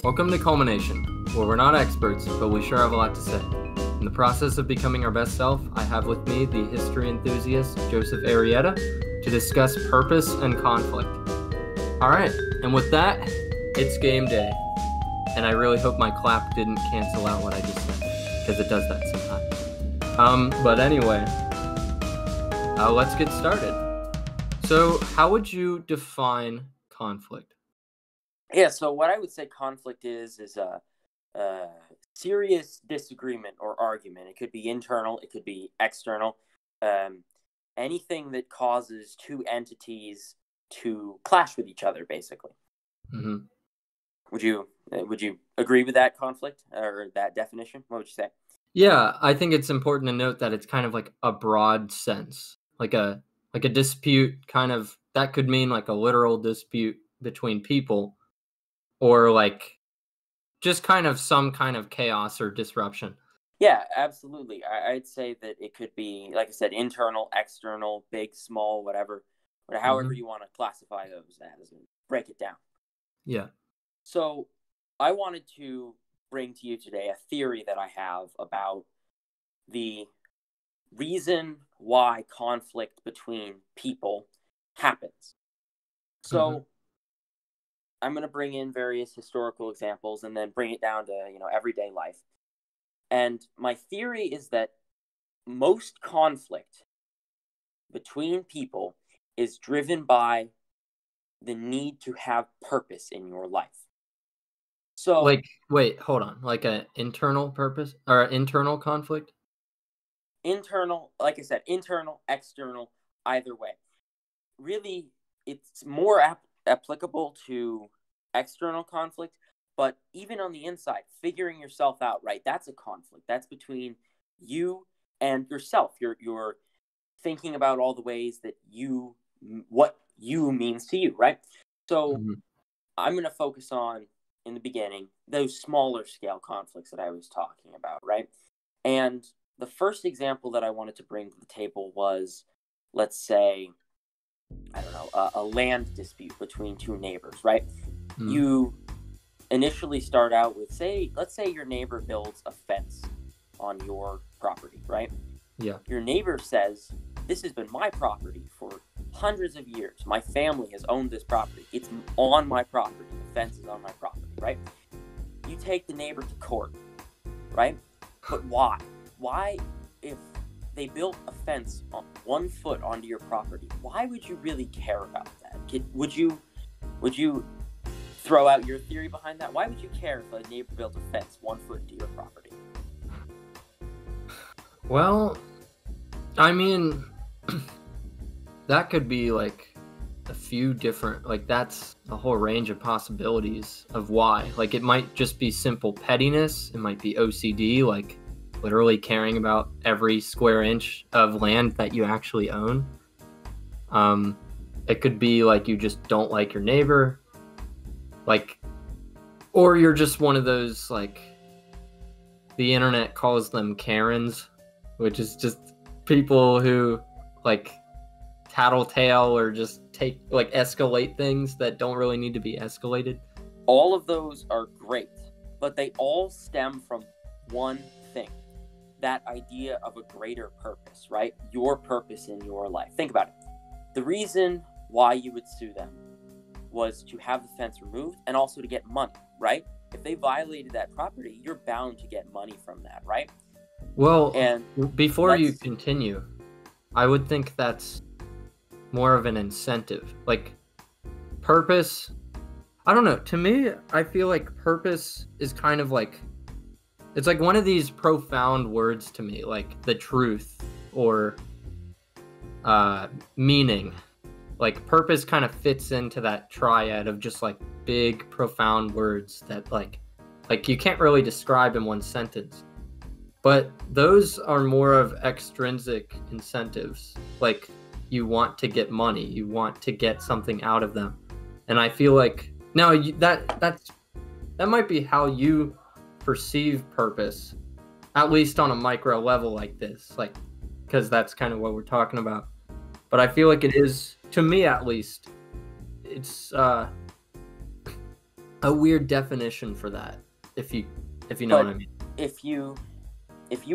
Welcome to Culmination, where we're not experts, but we sure have a lot to say. In the process of becoming our best self, I have with me the history enthusiast Joseph Arrieta to discuss purpose and conflict. All right, and with that, it's game day. And I really hope my clap didn't cancel out what I just said, because it does that sometimes. But anyway, let's get started. So, how would you define conflict? Yeah, so what I would say conflict is a serious disagreement or argument. It could be internal, it could be external. Anything that causes two entities to clash with each other, basically. Mm-hmm. Would you agree with that conflict or that definition? What would you say? Yeah, I think it's important to note that it's kind of like a broad sense, like a dispute. Kind of that could mean like a literal dispute between people, or like just kind of some kind of chaos or disruption. Yeah, absolutely. I'd say that it could be, like I said, internal, external, big, small, whatever, however you want to classify those as and break it down. Yeah. So I wanted to bring to you today a theory that I have about the reason why conflict between people happens. So I'm going to bring in various historical examples and then bring it down to, everyday life. And my theory is that most conflict between people is driven by the need to have purpose in your life. So, like, wait, hold on. Like an internal purpose or an internal conflict? Internal, like I said, internal, external, either way. Really, it's more applicable to external conflict, but even on the inside, figuring yourself out, right? That's a conflict. That's between you and yourself. You're thinking about all the ways that what you means to you, right? So I'm going to focus on, in the beginning, those smaller scale conflicts that I was talking about, right? And the first example that I wanted to bring to the table was, let's say, I don't know, a land dispute between two neighbors, right? You initially start out with, let's say your neighbor builds a fence on your property, right? Yeah. Your neighbor says, this has been my property for hundreds of years. My family has owned this property. It's on my property. The fence is on my property, right? You take the neighbor to court, right? But why? Why, if they built a fence on 1 foot onto your property, why would you really care about that? Would you throw out your theory behind that? Why would you care if a neighbor built a fence 1 foot into your property? Well, I mean, that could be like a few different, like that's a whole range of possibilities of why. Like it might just be simple pettiness. It might be OCD, like literally caring about every square inch of land that you actually own. It could be like you just don't like your neighbor, like, or you're just one of those, like, the internet calls them Karens, which is just people who like tattletale or just escalate things that don't really need to be escalated. All of those are great, but they all stem from one thing. That idea of a greater purpose, right? Your purpose in your life. Think about it. The reason why you would sue them was to have the fence removed and also to get money, right? If they violated that property, you're bound to get money from that, right? Well, and before you continue, I would think that's more of an incentive. Like purpose, I don't know. To me, I feel like purpose is kind of like, it's like one of these profound words to me, like the truth or meaning. Like purpose kind of fits into that triad of just like big, profound words that like you can't really describe in one sentence. But those are more of extrinsic incentives. Like you want to get money, you want to get something out of them. And I feel like now that might be how you perceive purpose, at least on a micro level like this, like, because that's kind of what we're talking about. But I feel like it is, to me at least, it's a weird definition for that, if you know But what I mean. if you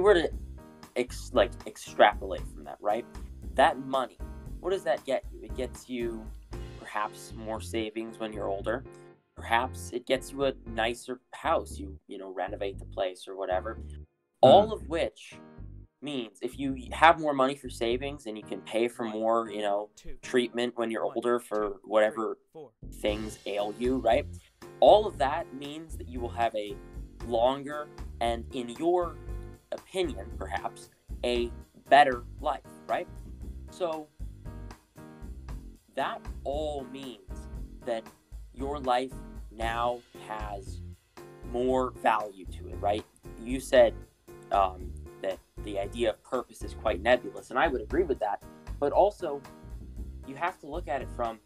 were to extrapolate from that, right? That money, what does that get you? It gets you perhaps more savings when you're older. Perhaps it gets you a nicer house. You renovate the place or whatever. All of which means if you have more money for savings and you can pay for more, treatment when you're older for whatever things ail you, right? All of that means that you will have a longer and, in your opinion, perhaps, a better life, right? So that all means that your life now has more value to it, right? You said that the idea of purpose is quite nebulous, and I would agree with that. But also, you have to look at it from,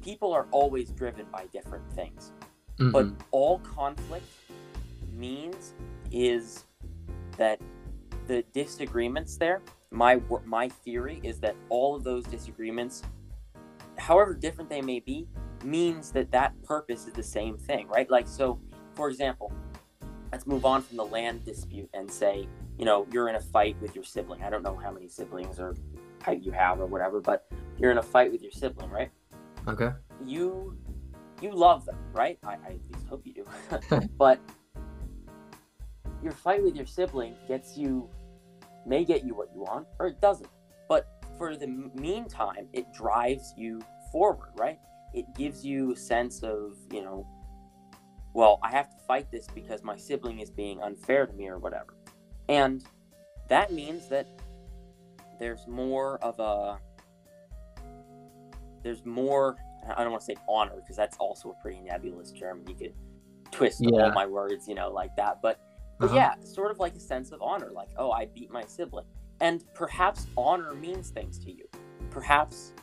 people are always driven by different things. Mm-hmm. But all conflict means is that the disagreements there, my theory is that all of those disagreements, however different they may be, means that purpose is the same thing, right? Like, so, for example, let's move on from the land dispute and say, you're in a fight with your sibling. I don't know how many siblings or you have or whatever, but you're in a fight with your sibling, right? Okay. You love them, right? I at least hope you do. But your fight with your sibling may get you what you want, or it doesn't. But for the meantime, it drives you forward, right? It gives you a sense of, well, I have to fight this because my sibling is being unfair to me or whatever. And that means that there's more, I don't want to say honor, because that's also a pretty nebulous term. You could twist all my words, like that. But yeah, sort of like a sense of honor, like, oh, I beat my sibling. And perhaps honor means things to you. Perhaps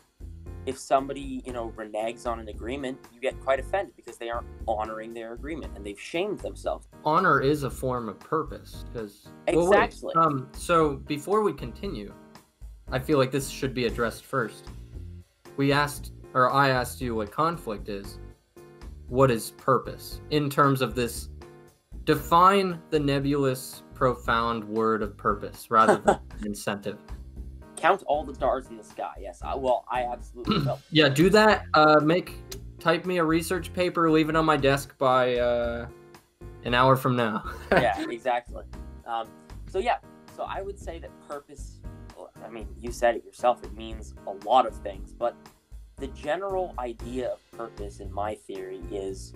if somebody, reneges on an agreement, you get quite offended because they aren't honoring their agreement and they've shamed themselves. Honor is a form of purpose, because exactly. So before we continue, I feel like this should be addressed first. I asked you what conflict is. What is purpose? In terms of this, define the nebulous, profound word of purpose rather than incentive. Count all the stars in the sky. Yes, I absolutely will. Yeah, do that. Type me a research paper, leave it on my desk by an hour from now. Yeah, exactly. So I would say that purpose, I mean, you said it yourself, it means a lot of things, but the general idea of purpose, in my theory, is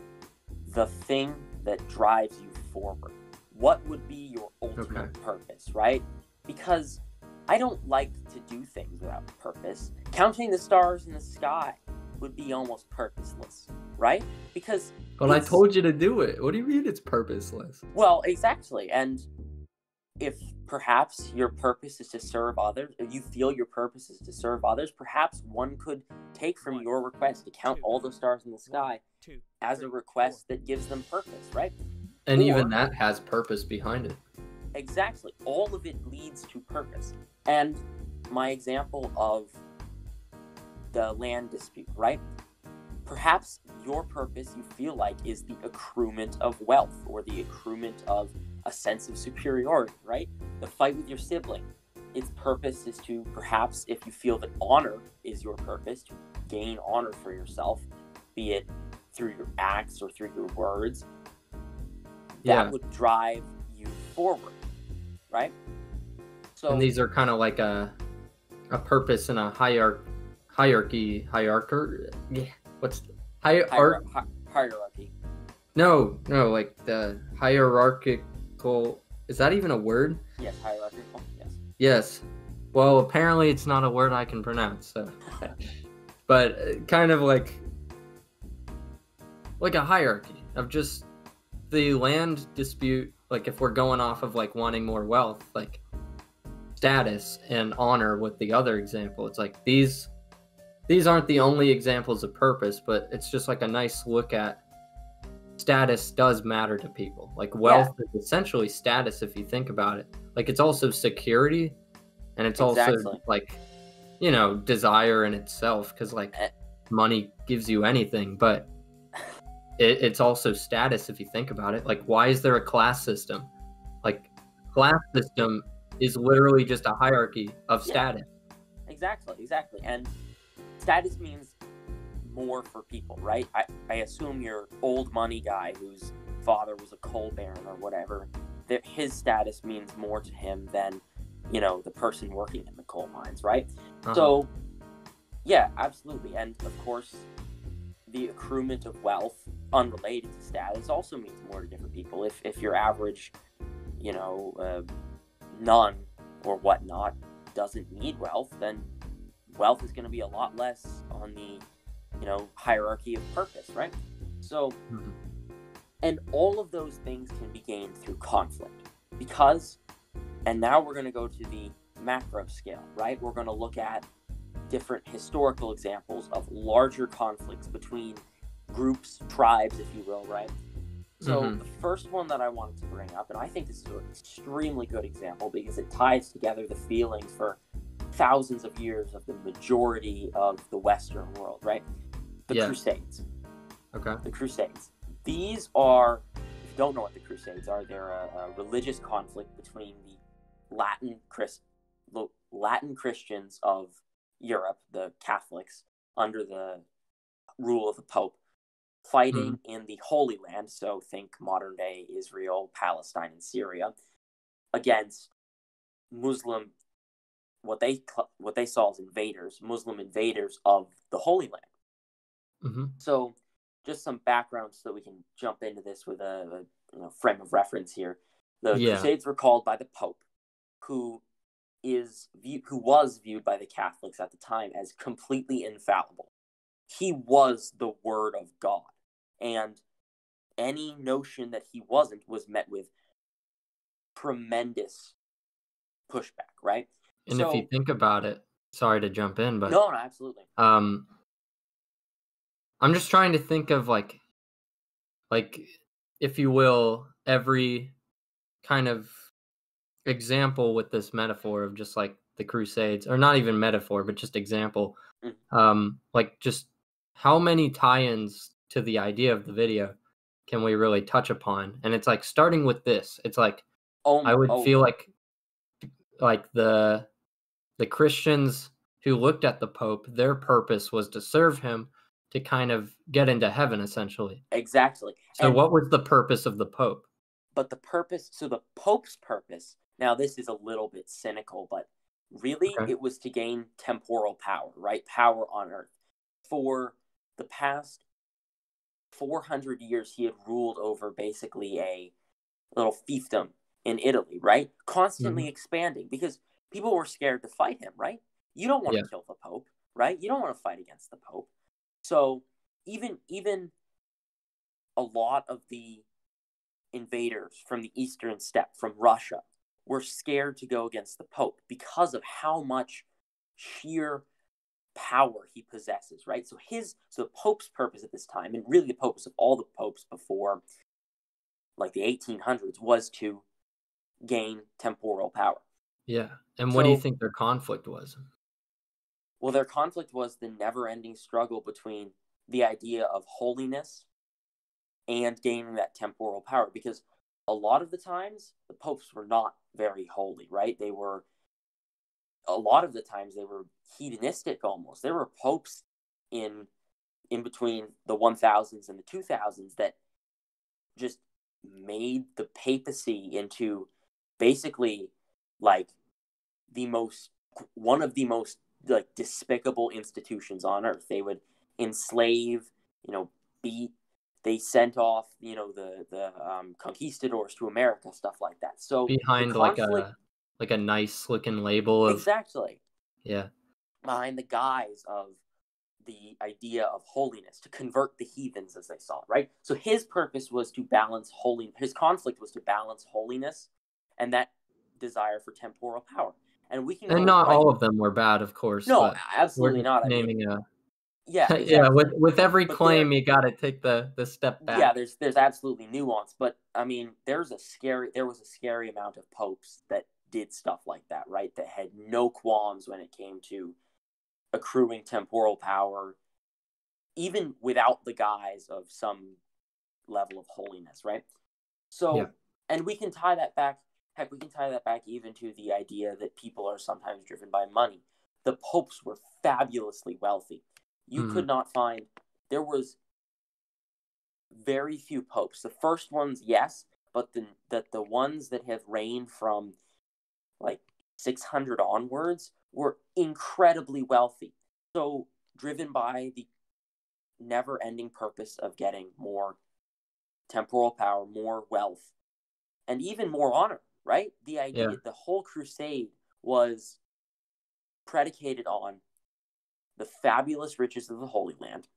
the thing that drives you forward. What would be your ultimate purpose, right? Because I don't like to do things without purpose. Counting the stars in the sky would be almost purposeless, right? Because... But I told you to do it. What do you mean it's purposeless? Well, exactly. And if perhaps your purpose is to serve others, if you feel your purpose is to serve others, perhaps one could take from your request to count all the stars in the sky as a request that gives them purpose, right? And even that has purpose behind it. Exactly. All of it leads to purpose. And my example of the land dispute, right? Perhaps your purpose, you feel like, is the accruement of wealth or the accruement of a sense of superiority, right? The fight with your sibling, its purpose is to, perhaps, if you feel that honor is your purpose, to gain honor for yourself, be it through your acts or through your words, that would drive you forward, right? So, and these are kind of like a purpose in a hierarchy. Yeah, what's hierarchy? No, like the hierarchical. Is that even a word? Yes, hierarchical. Yes. Yes. Well, apparently it's not a word I can pronounce. So, but kind of like a hierarchy of just the land dispute. Like if we're going off of like wanting more wealth, like status and honor with the other example, it's like these aren't the only examples of purpose, but it's just like a nice look at status does matter to people. Like wealth is essentially status if you think about it. Like it's also security, and it's also like, desire in itself, because like money gives you anything, but it's also status if you think about it. Like, why is there a class system? Like, class system is literally just a hierarchy of Yeah. status. Exactly. And status means more for people, right? I assume your old money guy whose father was a coal baron or whatever, that his status means more to him than, you know, the person working in the coal mines, right? So, yeah, absolutely. And of course, the accruement of wealth unrelated to status also means more to different people. If your average, you know, nun or whatnot doesn't need wealth, then wealth is going to be a lot less on the, you know, hierarchy of purpose, right? So, and all of those things can be gained through conflict because, and now we're going to go to the macro scale, right? We're going to look at different historical examples of larger conflicts between groups, tribes, if you will, right? So the first one that I wanted to bring up, and I think this is an extremely good example because it ties together the feelings for thousands of years of the majority of the Western world, right? The Crusades. Okay. The Crusades. These are, if you don't know what the Crusades are, they're a religious conflict between the Latin Christians of Europe, the Catholics, under the rule of the Pope, fighting in the Holy Land, so think modern day Israel, Palestine, and Syria, against Muslim, what they saw as invaders, Muslim invaders of the Holy Land. So, just some background so that we can jump into this with a frame of reference here. The Crusades were called by the Pope, who was viewed by the Catholics at the time as completely infallible. He was the Word of God, and any notion that he wasn't was met with tremendous pushback, right? And so, if you think about it, sorry to jump in, but no, absolutely. I'm just trying to think of like if you will, every kind of example with this metaphor of just like the Crusades, or not even metaphor, but just example. Like just how many tie-ins to the idea of the video can we really touch upon? And it's like starting with this. It's like I would feel like the Christians who looked at the Pope, their purpose was to serve him to kind of get into heaven, essentially. Exactly. So what was the purpose of the Pope? But the Pope's purpose, now this is a little bit cynical, but really it was to gain temporal power, right? Power on earth. For the past 400 years, he had ruled over basically a little fiefdom in Italy, right? Constantly expanding because people were scared to fight him, right? You don't want to kill the Pope, right? You don't want to fight against the Pope. So even a lot of the invaders from the Eastern Steppe, from Russia, were scared to go against the Pope because of how much sheer power he possesses, right? So the Pope's purpose at this time, and really the purpose of all the popes before like the 1800s, was to gain temporal power. Yeah. And what do you think their conflict was? Well, their conflict was the never-ending struggle between the idea of holiness and gaining that temporal power, because a lot of the times the popes were not very holy, right? A lot of the times they were hedonistic almost. There were popes in between the 1000s and the 2000s that just made the papacy into basically like one of the most like despicable institutions on earth. They would enslave, beat. They sent off, the conquistadors to America, stuff like that. So behind like a nice looking label of exactly, yeah, behind the guise of the idea of holiness, to convert the heathens as they saw it, right? So his purpose was to balance his conflict was to balance holiness and that desire for temporal power. And we can not all of them were bad, of course. No, absolutely not. Naming yeah, exactly. Yeah, with every claim you got to take the step back. Yeah, there's absolutely nuance, but I mean, there was a scary amount of popes that did stuff like that, right? That had no qualms when it came to accruing temporal power, even without the guise of some level of holiness, right? So, Yeah. and we can tie that back. Heck, we can tie that back even to the idea that people are sometimes driven by money. The popes were fabulously wealthy. You Mhm. could not find, there was very few popes. The first ones, yes, but the ones that have reigned from like 600 onwards were incredibly wealthy. So driven by the never-ending purpose of getting more temporal power, more wealth, and even more honor, right? The idea, Yeah. the whole crusade was predicated on the fabulous riches of the Holy Land,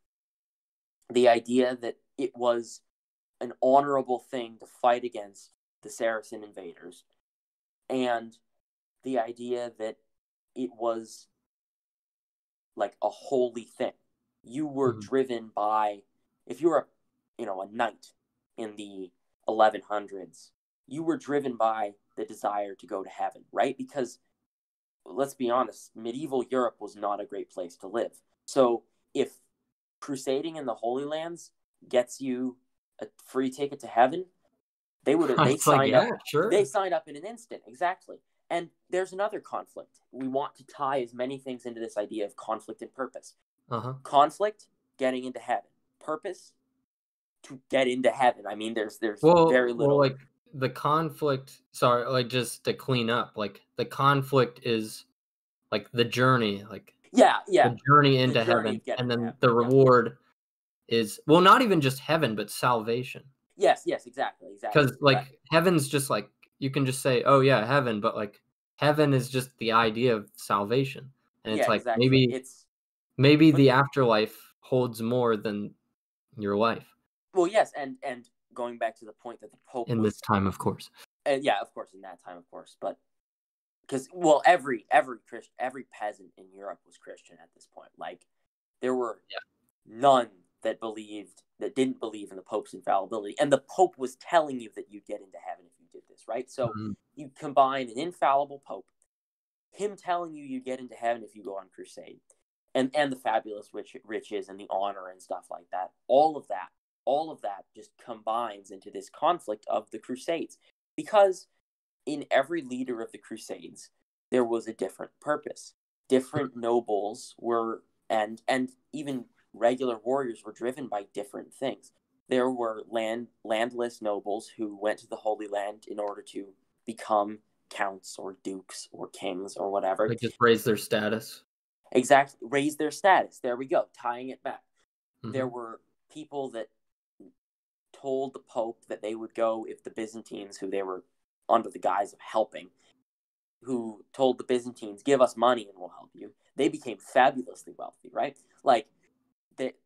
the idea that it was an honorable thing to fight against the Saracen invaders, and the idea that it was like a holy thing. You were Mhm. driven by, if you were a knight in the 1100s, you were driven by the desire to go to heaven, right? Because let's be honest, medieval Europe was not a great place to live. So if crusading in the Holy Lands gets you a free ticket to heaven, they It's like, signed up. yeah, They sure. signed up in an instant, exactly. And there's another conflict. We want to tie as many things into this idea of conflict and purpose. Uh-huh. Conflict, getting into heaven. Purpose, to get into heaven. I mean, there's very Well, little. like the conflict, sorry, like just to clean up, like the conflict is like the journey, like Yeah, yeah. the journey The into journey heaven, of getting and to then heaven. the Yeah. reward is, well, not even just heaven, but salvation. Yes, exactly. Because Right. like heaven's just like, you can just say, oh yeah, heaven, but like heaven is just the idea of salvation. And Yeah, it's like exactly. maybe But the afterlife holds more than your life well, yes, and going back to the point that the Pope in this was, time, of course. yeah, of course, in that time, of course, but because well, every peasant in Europe was Christian at this point. Like there were none that didn't believe in the Pope's infallibility, and the Pope was telling you that you'd get into heaven if you did this, right? So Mhm. you combine an infallible Pope, him telling you get into heaven if you go on crusade, and the fabulous riches and the honor and stuff like that. All of that just combines into this conflict of the Crusades, because in every leader of the Crusades there was a different purpose. Different nobles were, and even regular warriors were driven by different things. There were landless nobles who went to the Holy Land in order to become counts or dukes or kings or whatever. Like just raise their status. Exactly, raise their status. There we go, tying it back. There Mhm. were people that told the Pope that they would go if the Byzantines, who they were under the guise of helping, who told the Byzantines, give us money and we'll help you. They became fabulously wealthy, right? Like,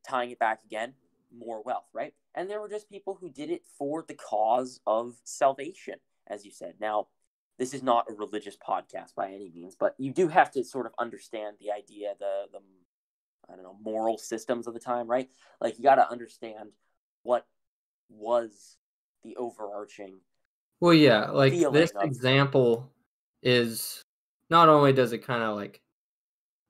tying it back again, more wealth, right? And there were just people who did it for the cause of salvation, as you said. Now, this is not a religious podcast by any means, but you do have to sort of understand the idea, the I don't know, moral systems of the time, right? Like, you got to understand what was the overarching Well, yeah, like this feeling of. example is, not only does it kind of like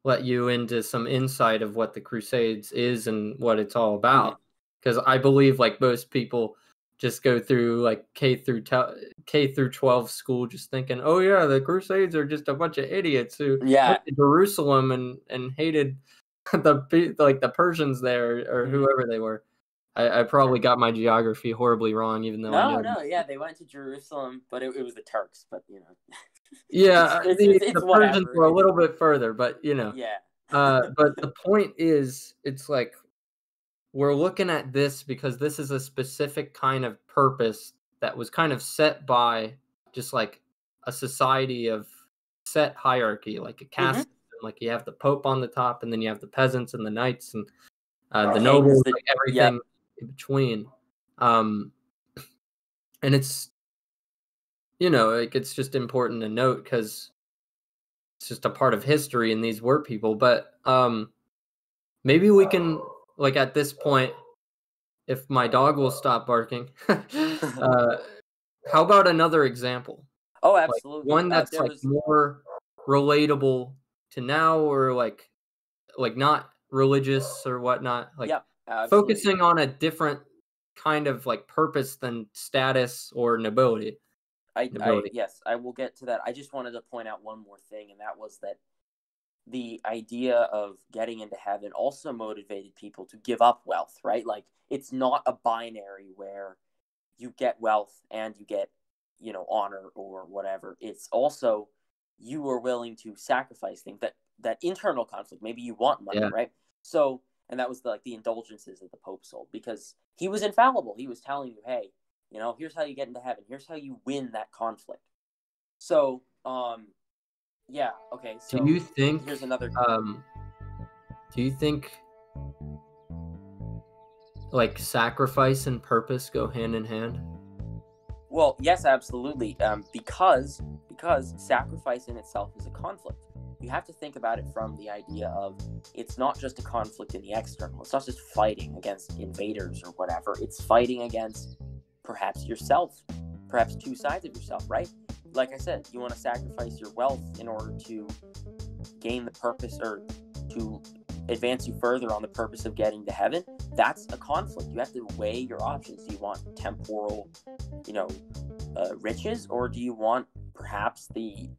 let you into some insight of what the Crusades is and what it's all Mhm. about, because I believe like most people just go through like K through 12 school just thinking, oh yeah, the Crusades are just a bunch of idiots who Yeah. went to Jerusalem and hated like the Persians there or Mhm. whoever they were. I probably got my geography horribly wrong, even though I No, know. no, yeah, they went to Jerusalem, but it was the Turks. But Yeah, it's the Persians whatever. were a It's little bit further, but yeah. but the point is, it's like we're looking at this because this is a specific kind of purpose that was kind of set by just like a society of set hierarchy, like a caste Hmm. system. Like you have the Pope on the top, and then you have the peasants and the knights and the Kings, nobles, like everything yep. in between. Um, and it's like it's just important to note because it's just a part of history, and these were people. But maybe we can, like at this point, if my dog will stop barking, how about another example? Oh, Like absolutely. one that's There like was, more relatable to now, or like not religious or whatnot, like yep, absolutely. focusing on a different kind of like purpose than status or nobility. Yes, I will get to that. I just wanted to point out one more thing, and that was that the idea of getting into heaven also motivated people to give up wealth, right? Like, it's not a binary where you get wealth and you get, honor or whatever. It's also you are willing to sacrifice things, that internal conflict. Maybe you want money, Yeah. right? So, and that was the indulgences that the Pope sold, because he was infallible. He was telling you, hey, here's how you get into heaven. Here's how you win that conflict. So, yeah, okay. Do So you think here's another. do you think like sacrifice and purpose go hand in hand? Well, yes, absolutely. Because sacrifice in itself is a conflict. You have to think about it from the idea of it's not just a conflict in the external. It's not just fighting against invaders or whatever. It's fighting against perhaps yourself, perhaps two sides of yourself, right? Like I said, you want to sacrifice your wealth in order to gain the purpose, or to advance you further on the purpose of getting to heaven. That's a conflict. You have to weigh your options. Do you want temporal, riches, or do you want perhaps the,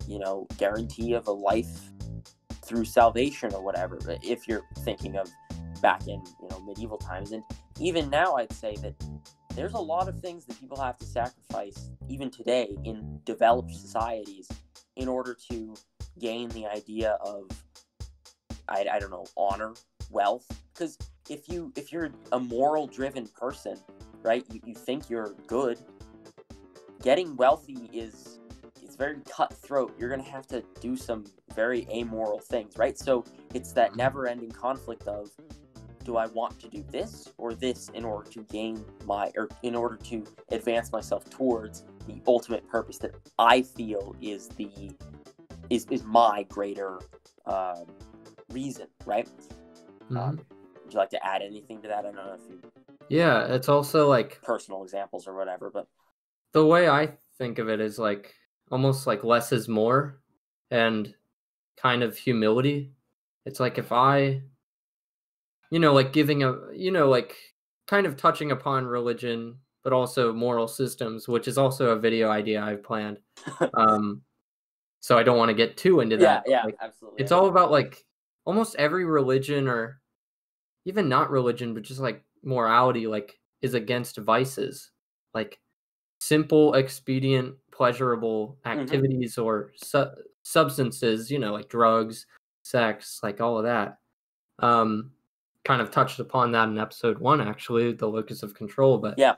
guarantee of a life through salvation or whatever? If you're thinking of back in, medieval times, and even now, I'd say that there's a lot of things that people have to sacrifice even today in developed societies in order to gain the idea of, I don't know, honor, wealth. Because if you're a moral driven person, right, you think you're good, getting wealthy it's very cutthroat. You're going to have to do some very amoral things, right? So it's that never ending conflict of, do I want to do this or this in order to in order to advance myself towards the ultimate purpose that I feel is my greater reason, right? Would you like to add anything to that? I don't know if you Yeah, it's also like personal examples or whatever, but the way I think of it is like almost like less is more, and kind of humility. It's like if I, like giving like kind of touching upon religion, but also moral systems, which is also a video idea I've planned. So I don't want to get too into that. yeah, Like, absolutely. it's all about like almost every religion, or even not religion, but just like morality, like is against vices, like simple, expedient, pleasurable activities or substances, like drugs, sex, like all of that. Kind of touched upon that in episode 1, actually, the locus of control. But Yeah.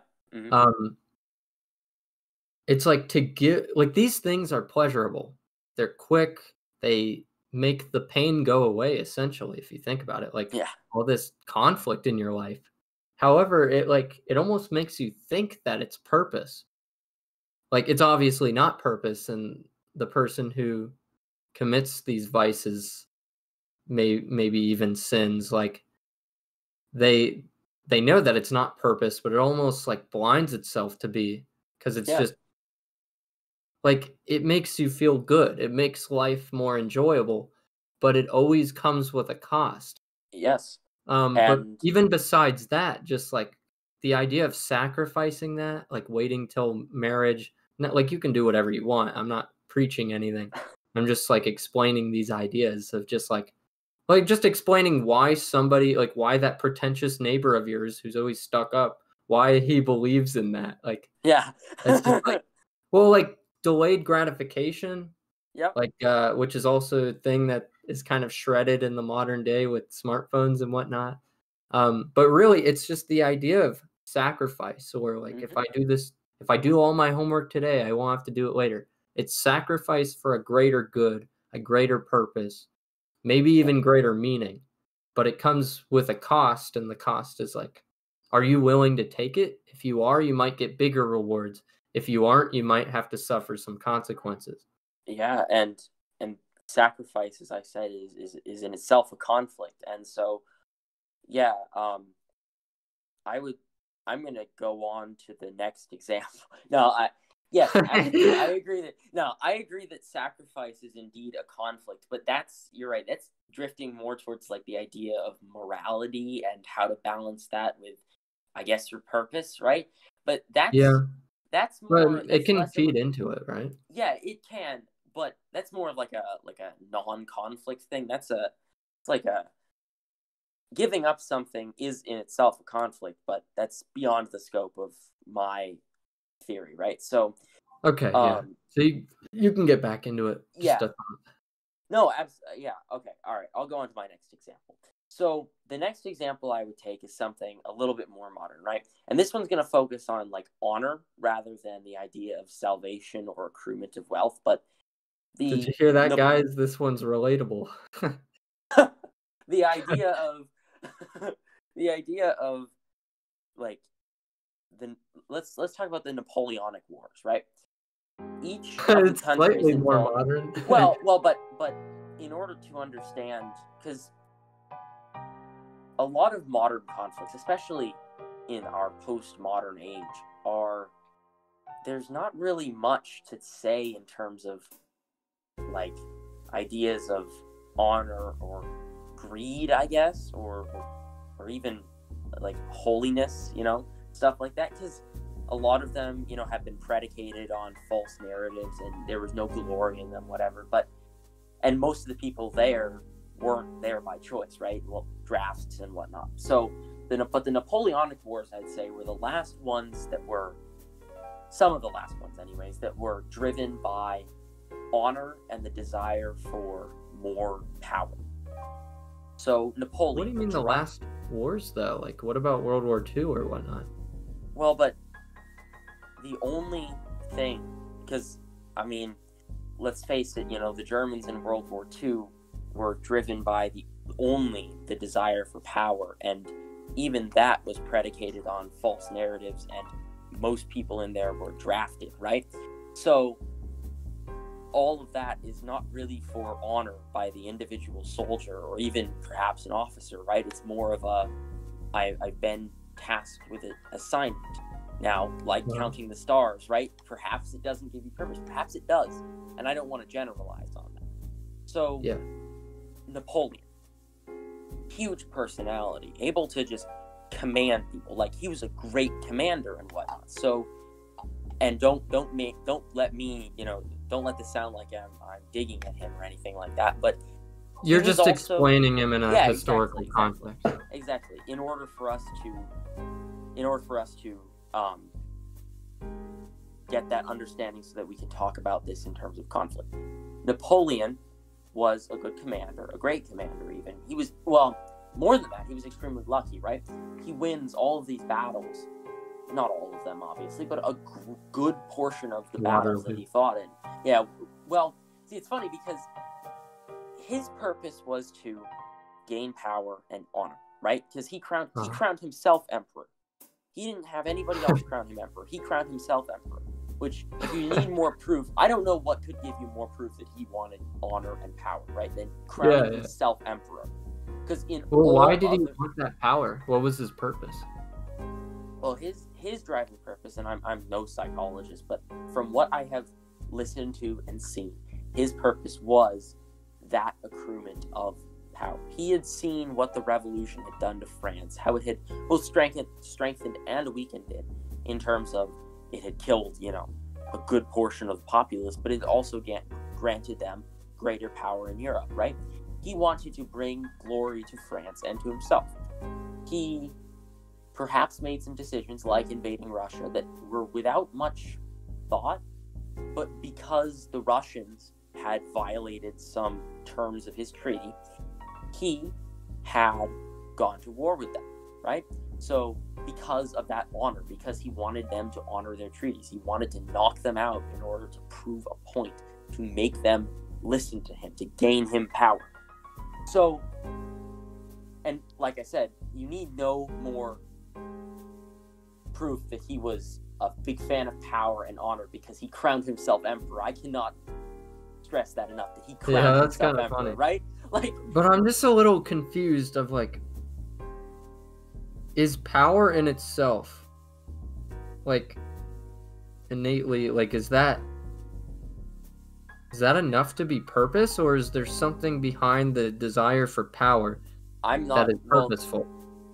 it's like to give, like, these things are pleasurable. They're quick. They make the pain go away, essentially, if you think about it. Like, Yeah. all this conflict in your life. However, it almost makes you think that it's purpose. Like, it's obviously not purpose, and the person who commits these vices maybe even sins, like, they know that it's not purpose, but it almost like blinds itself to be, because it's just like, it makes you feel good. It makes life more enjoyable, but it always comes with a cost. Yes. But And even besides that, just like the idea of sacrificing that, like waiting till marriage, not like you can do whatever you want. I'm not preaching anything. I'm just like explaining these ideas of just like just explaining why somebody, like why that pretentious neighbor of yours who's always stuck up, why he believes in that. Like, yeah. it's just like, well, like delayed gratification, Yep. like which is also a thing that is kind of shredded in the modern day with smartphones and whatnot. But really, it's just the idea of sacrifice, or like if I do all my homework today, I won't have to do it later. It's sacrifice for a greater good, a greater purpose, maybe even greater meaning. But it comes with a cost, and the cost is like, are you willing to take it? If you are, you might get bigger rewards. If you aren't, you might have to suffer some consequences. Yeah, and sacrifice, as I said, is in itself a conflict. And so yeah, I'm gonna go on to the next example. No, I agree that sacrifice is indeed a conflict, but you're right, that's drifting more towards like the idea of morality and how to balance that with I guess, your purpose, right? But Yeah, that's but it that's can less of a, feed into it, right? yeah, it can, but that's more of like a non-conflict thing. It's like a giving up something is in itself a conflict, but that's beyond the scope of my theory, right? So, Okay, yeah. um, So you can get back into it. Just yeah, no, yeah, okay, all right. I'll go on to my next example. So the next example I would take is something a little bit more modern, right? And this one's going to focus on like honor rather than the idea of salvation or accruement of wealth. But did the you hear that, guys? This one's relatable. the idea of the idea of like the let's talk about the Napoleonic Wars, right? Each of the It's countries slightly more involved. modern. But in order to understand, because a lot of modern conflicts, especially in our postmodern age, are there's not really much to say in terms of like ideas of honor or greed, I guess, or even like holiness, stuff like that, because a lot of them, have been predicated on false narratives and there was no glory in them, whatever. And most of the people there weren't there by choice, right? Well, drafts and whatnot. So, but the Napoleonic Wars, I'd say, were the last ones that were, some of the last ones anyways, that were driven by honor and the desire for more power. So Napoleon. What do you mean the last wars, though? Like, what about World War II or whatnot? Well, but the only thing, because, I mean, let's face it, the Germans in World War II were driven by the desire for power, and even that was predicated on false narratives, and most people in there were drafted, right? So all of that is not really for honor by the individual soldier or even perhaps an officer, right? It's more of I've been tasked with an assignment. Now, like counting the stars, right? Perhaps it doesn't give you purpose. Perhaps it does. And I don't want to generalize on that. So, yeah. Napoleon, huge personality, able to just command people. Like, he was a great commander and whatnot. So, and don't let this sound like I'm digging at him or anything like that. But you're just also explaining him in a historical context. Exactly. In order for us to get that understanding so that we can talk about this in terms of conflict. Napoleon was a good commander, a great commander even. He was, well, more than that, he was extremely lucky, right? He wins all of these battles, not all of them, obviously, but a good portion of the battles that he fought in. Yeah, well, see, it's funny because his purpose was to gain power and honor, right? Because he crowned himself emperor. He didn't have anybody else crown him emperor. He crowned himself emperor, which, if you need more proof, I don't know what could give you more proof that he wanted honor and power, right, than crowning himself emperor. Because why did he want that power? What was his purpose? Well, his driving purpose, and I'm no psychologist, but from what I have listened to and seen, his purpose was that accruement of power. He had seen what the revolution had done to France, how it had both strengthened and weakened it in terms of it had killed, a good portion of the populace, but it also granted them greater power in Europe, right? He wanted to bring glory to France and to himself. He perhaps made some decisions like invading Russia that were without much thought, but because the Russians had violated some terms of his treaty, he had gone to war with them, right? So because of that honor, because he wanted them to honor their treaties, he wanted to knock them out in order to prove a point, to make them listen to him, to gain him power. So, and like I said, you need no more proof that he was a big fan of power and honor because he crowned himself emperor. I cannot stress that enough, that he crowned himself emperor, funny. Right? But I'm just a little confused of is power in itself innately is that enough to be purpose, or is there something behind the desire for power that is purposeful?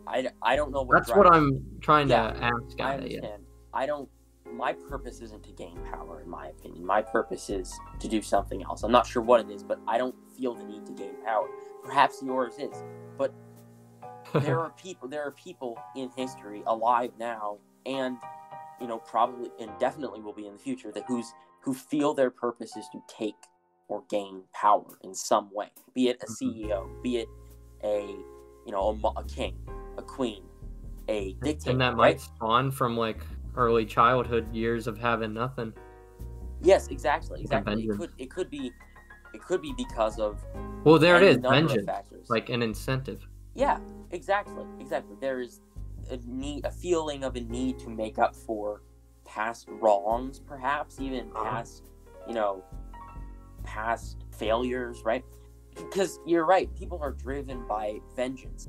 I don't know what That's drives. what I'm trying Yeah, to ask I at it. Yeah. understand. I don't. My purpose isn't to gain power, in my opinion. My purpose is to do something else. I'm not sure what it is, but I don't feel the need to gain power. Perhaps yours is, but there are people in history alive now, and probably and definitely will be in the future who feel their purpose is to take or gain power in some way, be it a CEO, be it a king, a queen, a dictator, And that right? might spawn from like early childhood years of having nothing. Yes, exactly. vengeance. It could be because of Well, there it any is, number of vengeance, factors. like an incentive. Yeah, exactly. There is a feeling of a need to make up for past wrongs, perhaps even past failures, right? Because you're right, people are driven by vengeance,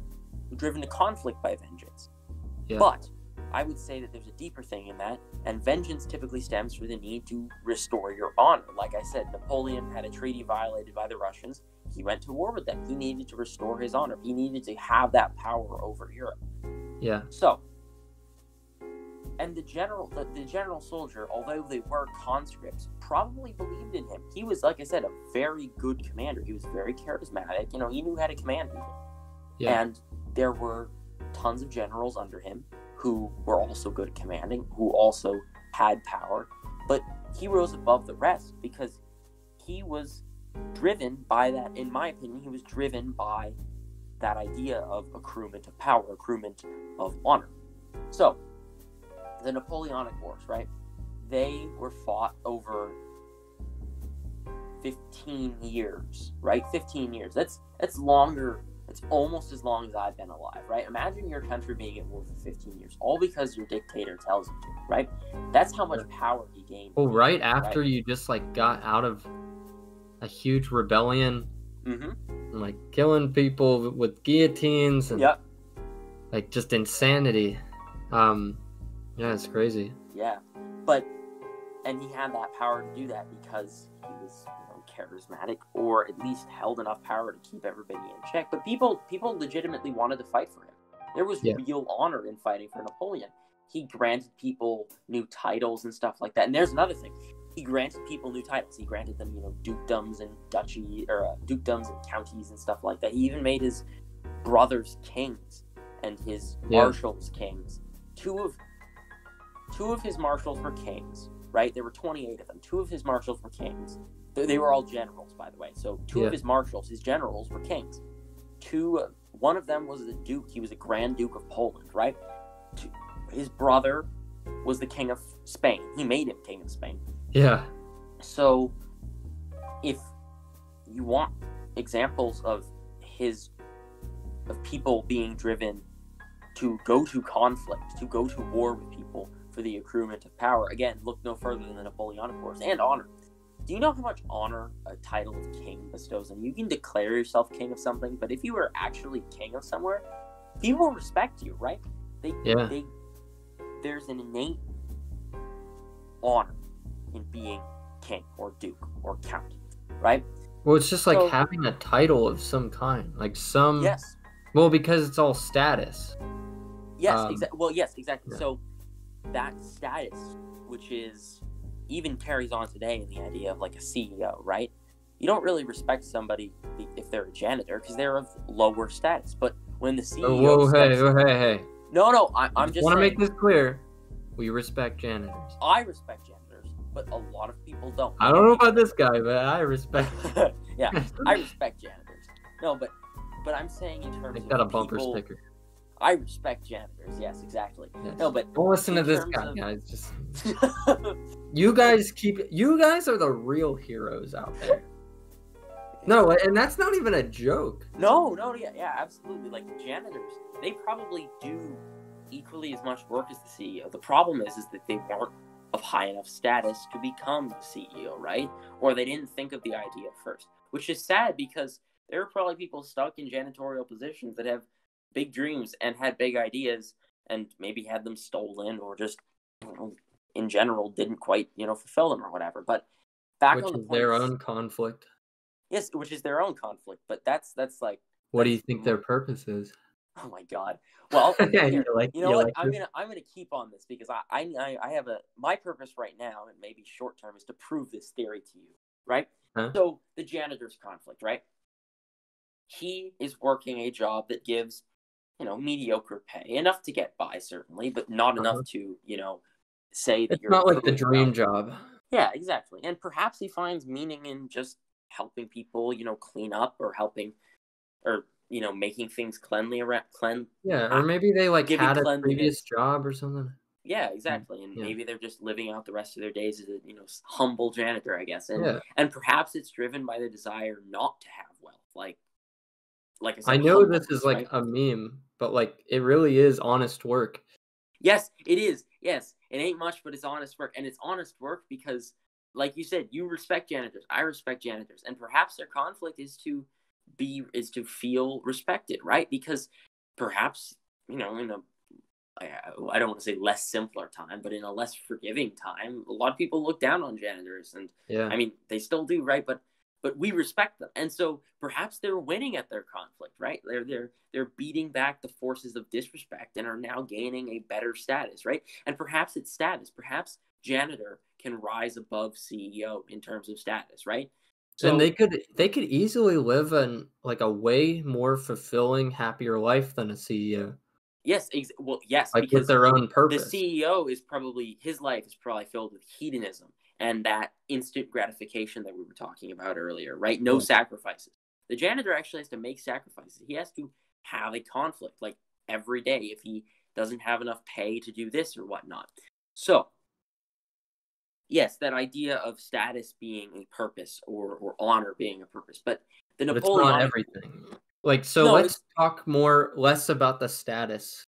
driven to conflict by vengeance. Yeah. But I would say that there's a deeper thing in that, and vengeance typically stems from the need to restore your honor. Like I said, Napoleon had a treaty violated by the Russians. He went to war with them. He needed to restore his honor. He needed to have that power over Europe. Yeah. So, and the general soldier, although they were conscripts, probably believed in him. He was, like I said, a very good commander. He was very charismatic. He knew how to command people. Yeah. And there were tons of generals under him who were also good at commanding, who also had power. But he rose above the rest because he was driven by that. In my opinion, he was driven by that idea of accruement of power, accruement of honor. So, the Napoleonic Wars, right? They were fought over 15 years, right? 15 years. That's longer. It's almost as long as I've been alive, right? Imagine your country being at war for 15 years, all because your dictator tells you to, right? That's how much power he gained. Well, right after you just like got out of a huge rebellion, and like killing people with guillotines and like just insanity. Yeah, it's crazy. Yeah, and he had that power to do that because he was charismatic, or at least held enough power to keep everybody in check. But people legitimately wanted to fight for him. There was real honor in fighting for Napoleon. He granted people new titles and stuff like that. And there's another thing. He granted people new titles. He granted them, dukedoms and dukedoms and counties and stuff like that. He even made his brothers kings and his marshals kings. Two of his marshals were kings, right? There were 28 of them. Two of his marshals were kings. They were all generals, by the way. So two of his marshals, his generals, were kings. One of them was the duke. He was a Grand Duke of Poland, right? His brother was the king of Spain. He made him king of Spain. Yeah. So, if you want examples of people being driven to go to conflict, to go to war with people for the accruement of power, again, look no further than the Napoleonic Wars and honor. Do you know how much honor a title of king bestows on you? You can declare yourself king of something, but if you are actually king of somewhere, people respect you, right? There's an innate honor in being king or duke or count, right? Well, it's just like having a title of some kind, like some. Yes. Well, because it's all status. Yes, exactly. Well, yes, exactly. Yeah. So that status, which is even carries on today in the idea of like a CEO, right? You don't really respect somebody if they're a janitor because they're of lower status. But when the CEO hey. No, I'm just want to saying, make this clear. We respect janitors. I respect janitors, but a lot of people don't. I don't know about this guy, but I respect. Yeah, I respect janitors. No, but I'm saying in terms of got a bumper people, sticker. I respect janitors. Yes, exactly. Yes. No, but don't listen to this guy, guys. Just you guys are the real heroes out there. No, and that's not even a joke. No, yeah, absolutely. Like janitors, they probably do equally as much work as the CEO. The problem is that they weren't of high enough status to become the CEO, right? Or they didn't think of the idea first, which is sad because there are probably people stuck in janitorial positions that have big dreams and had big ideas and maybe had them stolen or just in general didn't quite fulfill them or whatever. But back on the point, their own conflict. Yes, which is their own conflict. But that's like, what do you think their purpose is? Oh my God. Well, Yeah, here, you know you what? like I'm this? gonna keep on this because I have my purpose right now, and maybe short term, is to prove this theory to you, right? Huh? So the janitor's conflict, right? He is working a job that gives, mediocre pay, enough to get by certainly, but not enough Uh-huh. to, say that It's you're not like the improving dream value. job. Yeah, exactly. And perhaps he finds meaning in just helping people, clean up, or helping, or making things cleanly around Yeah, or ah, maybe they like giving had a previous cleanliness. job or something. Yeah, Mm, exactly. And yeah. maybe they're just living out the rest of their days as a, humble janitor, I guess. And Yeah. and perhaps it's driven by the desire not to have wealth, like I I said, know this is humbleness, like right? a meme, but like it really is honest work. Yes, it is. Yes, it ain't much, but it's honest work, and it's honest work because, like you said, you respect janitors. I respect janitors, and perhaps their conflict is to feel respected, right? Because perhaps, in a, I don't want to say less simpler time, but in a less forgiving time, a lot of people look down on janitors, and Yeah. I mean they still do, right? But we respect them, and so perhaps they're winning at their conflict, right? They're beating back the forces of disrespect and are now gaining a better status, right? And perhaps it's status. Perhaps janitor can rise above CEO in terms of status, right? And So they could easily live in like a way more fulfilling, happier life than a CEO, yes, yes, like with because their own the purpose. CEO is probably his life is probably filled with hedonism and that instant gratification that we were talking about earlier, right? No Yeah. sacrifices. The janitor actually has to make sacrifices. He has to have a conflict like every day if he doesn't have enough pay to do this or whatnot. So, yes, that idea of status being a purpose, or honor being a purpose, but the But it's not Napoleonic. everything. Like, so No, let's it's. talk less about the status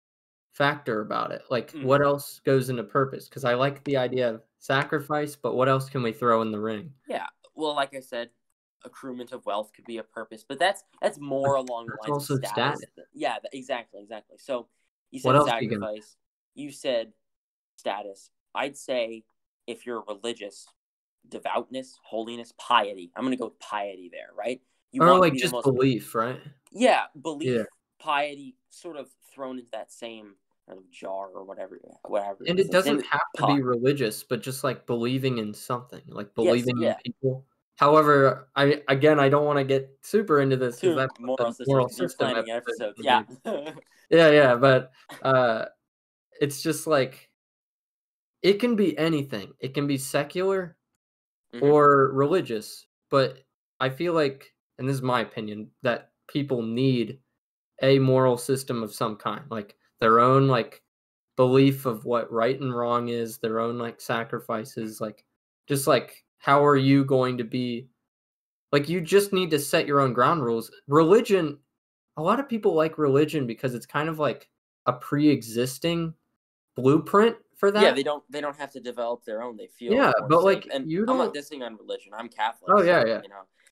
factor about it. Like, Mhm. what else goes into purpose? Because I like the idea of sacrifice, but what else can we throw in the ring? Yeah. Well, like I said, accruement of wealth could be a purpose, but that's But more along the that's lines of also status. status. Yeah, exactly, exactly. So you What said else you gonna sacrifice, you said status. I'd say if you're religious, devoutness, holiness, piety. I'm gonna go with piety there, right? You or want to like be the just most, belief, right? yeah, Yeah. belief, piety, sort of thrown into that same kind of jar or whatever it And is. it The same doesn't have to pot. be religious, but just, like, believing in something, like, Yes, believing in yeah. people. However, I don't wanna get super into this because Two that's what moral the systems moral because you're system planning episode is episodes. gonna Yeah. be. Yeah, yeah, but, uh, it's just, like, it can be anything. It can be secular hmm or religious, but I feel like, and this is my opinion, that people need a moral system of some kind, like their own like belief of what right and wrong is, their own like sacrifices, like just like how are you going to be like you just need to set your own ground rules. Religion, a lot of people like religion because it's kind of like a pre-existing blueprint for Yeah, that. they don't have to develop their own. They feel Yeah, more but safe. like And you I'm not don't. dissing on religion. I'm Catholic, Oh yeah, so yeah,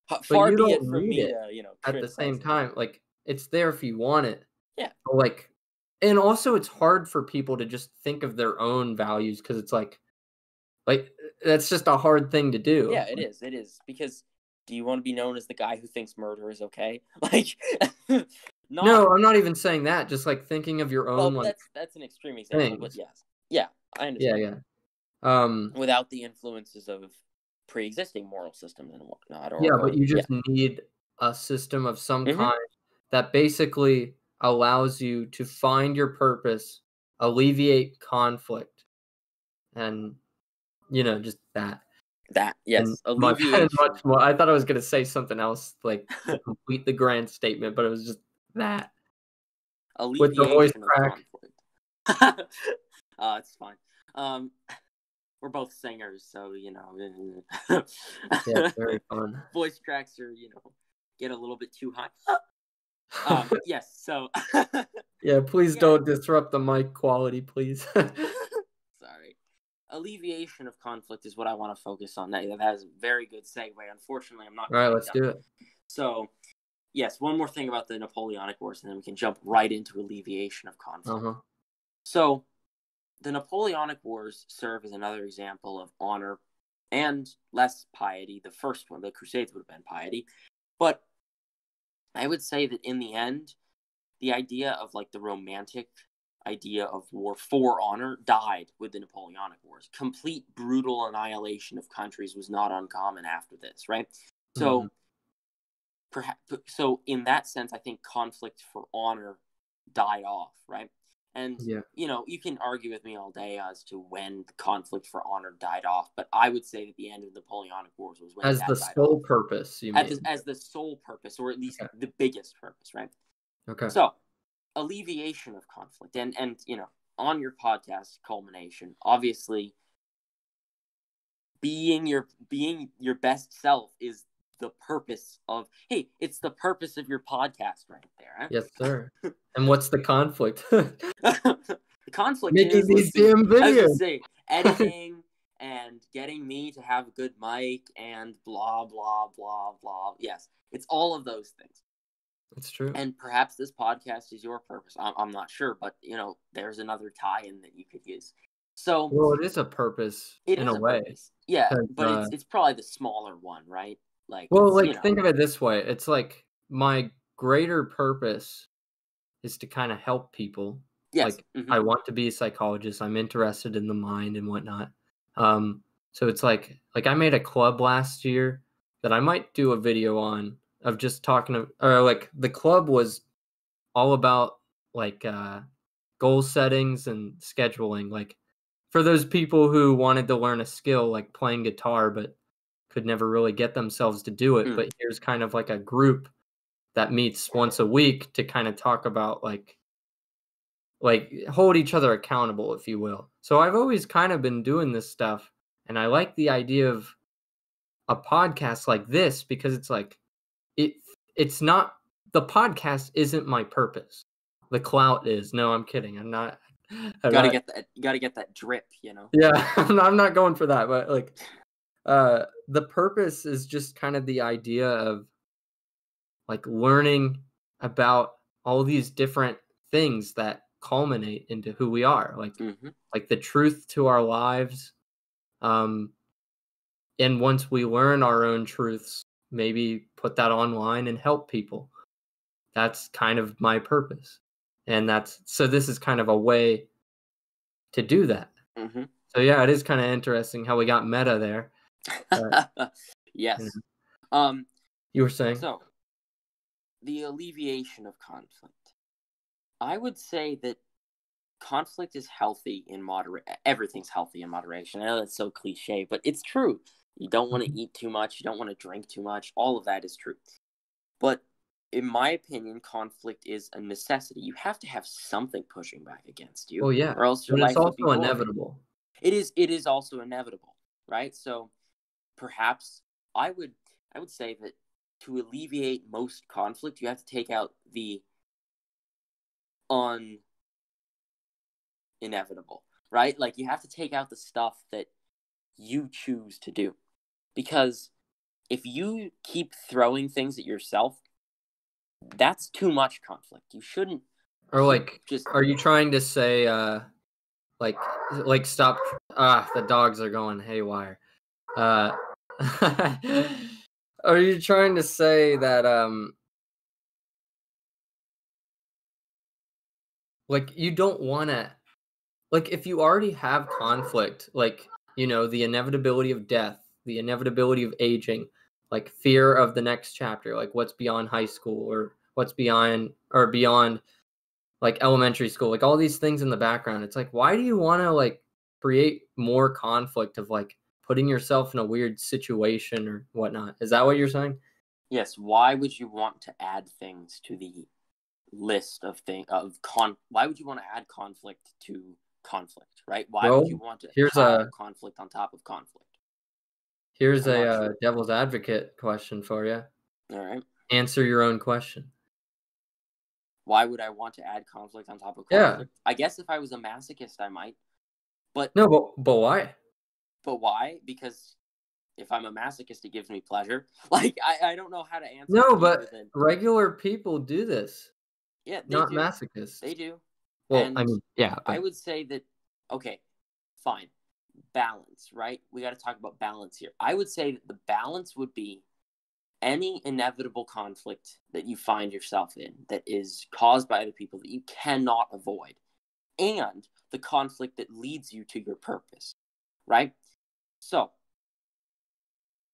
but far you be don't it from need me it to at the criticize same it. time. Like it's there if you want it. Yeah, But, like and also it's hard for people to just think of their own values because it's like, that's just a hard thing to do. yeah, it is. It is because do you want to be known as the guy who thinks murder is okay? Like, not No, I'm not even saying that, just, like, thinking of your own, well. like, That's an extreme example, but things. yes, yeah, I Yeah, understand. yeah. Um, Without the influences of pre-existing moral systems and whatnot, yeah, but or you yeah. just need a system of some hmm kind that basically allows you to find your purpose, alleviate conflict, and, just that. That And yes, much and much alleviation. more. I thought I was gonna say something else, like, to complete the grand statement, but it was just that with the voice Alleviation of crack. conflict. It's fine. Um, we're both singers, so Yeah, it's very fun. voice cracks are get a little bit too high. Yes. So Yeah, please yeah. don't disrupt the mic quality, please. Sorry. Alleviation of conflict is what I want to focus on. That is a very good segue. Unfortunately, I'm not Alright, quite let's done. do it. So yes, one more thing about the Napoleonic Wars, and then we can jump right into alleviation of conflict. Uh-huh. So the Napoleonic Wars serve as another example of honor and less piety. The first one, the Crusades, would have been piety. But I would say that in the end, the idea of like the romantic idea of war for honor died with the Napoleonic Wars. Complete brutal annihilation of countries was not uncommon after this, right? So perhaps, so in that sense, I think conflict for honor died off, right? And you know, you can argue with me all day as to when the conflict for honor died off, but I would say that the end of the Napoleonic Wars was when as that the died sole off. purpose, you mean? As the sole purpose, or at least the biggest purpose, right? Okay. So, alleviation of conflict, and you know, on your podcast, Culmination, obviously, being your best self is the purpose of. Hey, it's the purpose of your podcast, right there. Huh? Yes, sir. And what's the conflict? The conflict making is these damn videos. I was gonna say editing and getting me to have a good mic and blah blah blah blah. Yes, it's all of those things. It's true. And perhaps this podcast is your purpose. I'm not sure, but you know, there's another tie-in that you could use. So, well, it is a purpose in a way. Purpose. Yeah, but it's probably the smaller one, right? Like, well, like you know, think of it this way: it's like my greater purpose is to kind of help people. yes, Like I want to be a psychologist. I'm interested in the mind and whatnot. So it's like I made a club last year that I might do a video on of just talking to, or like the club was all about like goal settings and scheduling. Like for those people who wanted to learn a skill like playing guitar but could never really get themselves to do it. But here's kind of like a group that meets once a week to kind of talk about like hold each other accountable, if you will. So I've always kind of been doing this stuff, and I like the idea of a podcast like this because it's like it's not, the podcast isn't my purpose. The clout is. No, I'm kidding. I'm not. You gotta get that drip, you know. Yeah, I'm not going for that, but like the purpose is just kind of the idea of like learning about all these different things that culminate into who we are, like the truth to our lives. And once we learn our own truths, maybe put that online and help people. That's kind of my purpose. And so this is kind of a way to do that. So yeah, it is kind of interesting how we got meta there. Yes. You were saying? So, the alleviation of conflict. I would say that conflict is healthy in everything's healthy in moderation. I know that's so cliche, but it's true. You don't want to eat too much. You don't want to drink too much. All of that is true. But in my opinion, conflict is a necessity. You have to have something pushing back against you. Oh yeah. Or else your life would be boring. It's also inevitable. It is also inevitable, right? So perhaps I would say that to alleviate most conflict, you have to take out the inevitable, right? Like you have to take out the stuff that you choose to do. Because if you keep throwing things at yourself, that's too much conflict. You shouldn't. Or like, are you trying to say, like stop? The dogs are going haywire. Are you trying to say that, like you don't want to, like if you already have conflict, like, you know, the inevitability of death, the inevitability of aging, like fear of the next chapter, like what's beyond high school or what's beyond like elementary school, like all these things in the background. It's like, why do you want to like create more conflict of like putting yourself in a weird situation or whatnot? Is that what you're saying? Yes. Why would you want to add things to the list of why would you want to add conflict to conflict, right? Why would you want to pile conflict on top of conflict? Here's a devil's advocate question for you. All right. Answer your own question. Why would I want to add conflict on top of conflict? Yeah. I guess if I was a masochist, I might. But no, but why? But why? Because if I'm a masochist, it gives me pleasure. Like I don't know how to answer. No, but regular people do this. Yeah, not masochists. They do. Well, and I mean, yeah. But I would say that, okay, fine. Balance, right? We got to talk about balance here. I would say that the balance would be any inevitable conflict that you find yourself in that is caused by other people that you cannot avoid, and the conflict that leads you to your purpose, right? So,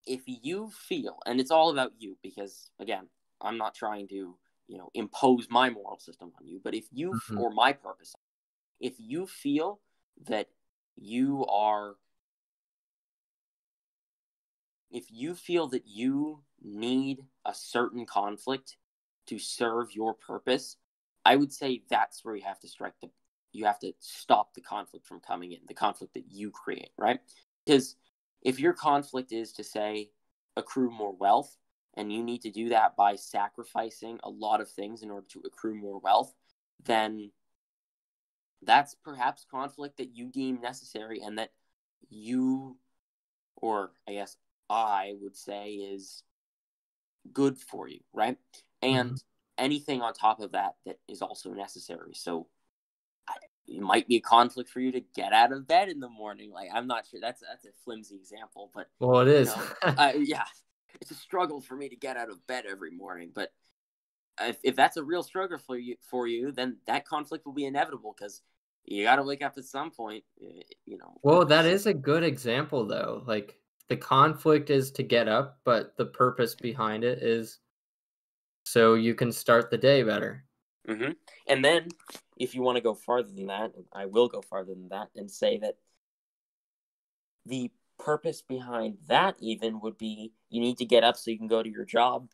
if you feel, and it's all about you, because again, I'm not trying to, impose my moral system on you, but if you, Mhm. or my purpose, if you feel that you are, if you feel that you need a certain conflict to serve your purpose, I would say that's where you have to stop the conflict from coming in, the conflict that you create, right? Because if your conflict is to, say, accrue more wealth, and you need to do that by sacrificing a lot of things in order to accrue more wealth, then that's perhaps conflict that you deem necessary, and that you, or I guess I would say, is good for you, right? Mhm. And anything on top of that that is also necessary. So it might be a conflict for you to get out of bed in the morning. Like, I'm not sure, that's a flimsy example, but Well, it is. yeah, it's a struggle for me to get out of bed every morning. But if that's a real struggle for you, then that conflict will be inevitable, because you got to wake up at some point. Well, that is a good example, though. Like, the conflict is to get up, but the purpose behind it is so you can start the day better. Mm-hmm. And then, if you want to go farther than that, I will go farther than that and say that the purpose behind that even would be, you need to get up so you can go to your job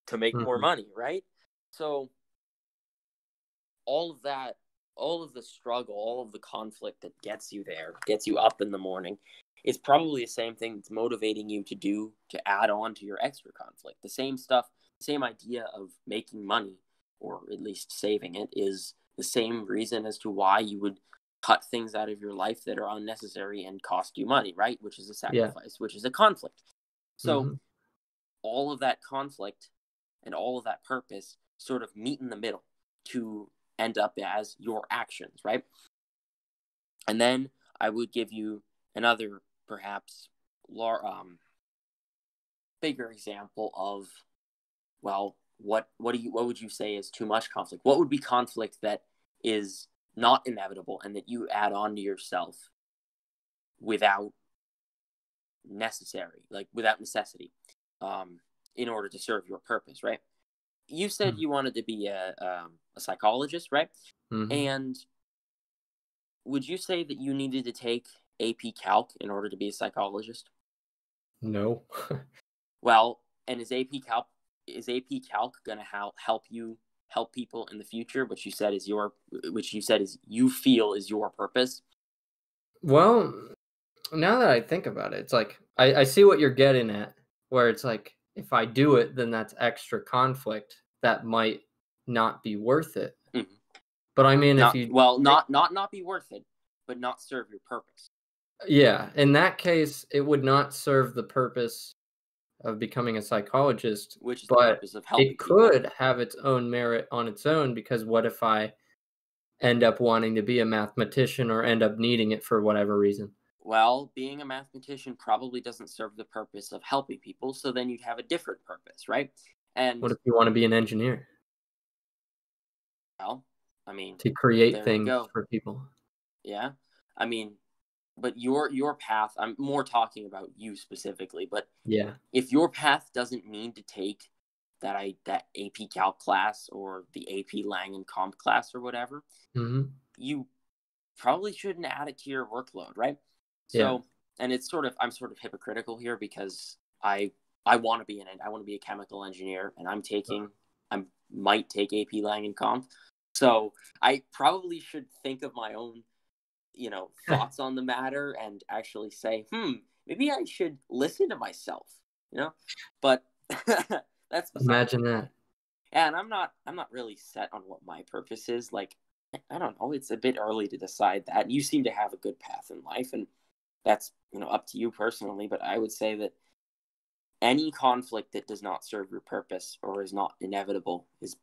to make more Mhm. money, right? So all of that, all of the struggle, all of the conflict that gets you there, gets you up in the morning, is probably the same thing that's motivating you to add on to your extra conflict. The same stuff, the same idea of making money, or at least saving it, is the same reason as to why you would cut things out of your life that are unnecessary and cost you money, right? Which is a Yeah. sacrifice, which is a conflict. So Mhm. all of that conflict and all of that purpose sort of meet in the middle to end up as your actions, right? And then I would give you another, perhaps, bigger example of, well, what would you say is too much conflict? What would be conflict that is not inevitable and that you add on to yourself without without necessity, um, in order to serve your purpose, right? You said Mhm. you wanted to be a psychologist, right? Mhm. And would you say that you needed to take AP Calc in order to be a psychologist? No. Well, and is AP Calc going to help you help people in the future, which you said is you feel is your purpose? Well, now that I think about it, it's like I see what you're getting at, where it's like if I do it, then that's extra conflict that might not be worth it. Mhm. But I mean, if Not you well, take, not be worth it, but not serve your purpose, yeah, in that case, it would not serve the purpose of becoming a psychologist, which is the but purpose of it helping people. could have its own merit on its own because what if I end up wanting to be a mathematician or end up needing it for whatever reason? Well, being a mathematician probably doesn't serve the purpose of helping people, so then you'd have a different purpose, right? What And, if you want to be an engineer well, I mean, to create there you things go. for people? Yeah. I mean, but your path, I'm more talking about you specifically, but Yeah. if your path doesn't need to take that AP Calc class or the AP Lang and Comp class or whatever, Mhm. you probably shouldn't add it to your workload, right? Yeah. So, and I'm sort of hypocritical here, because I want to be I want to be a chemical engineer, and I might take AP Lang and Comp. So I probably should think of my own, thoughts on the matter and actually say, maybe I should listen to myself, you know? But that's beside the Imagine point. that. And I'm not really set on what my purpose is. Like, I don't know, it's a bit early to decide that. You seem to have a good path in life, and that's, up to you personally, but I would say that any conflict that does not serve your purpose or is not inevitable is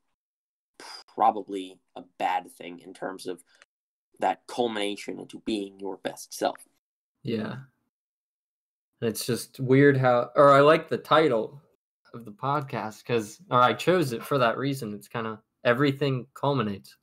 probably a bad thing in terms of that culmination into being your best self. Yeah. It's just weird how or I like the title. of the podcast or I chose it for that reason. It's kind of everything culminates.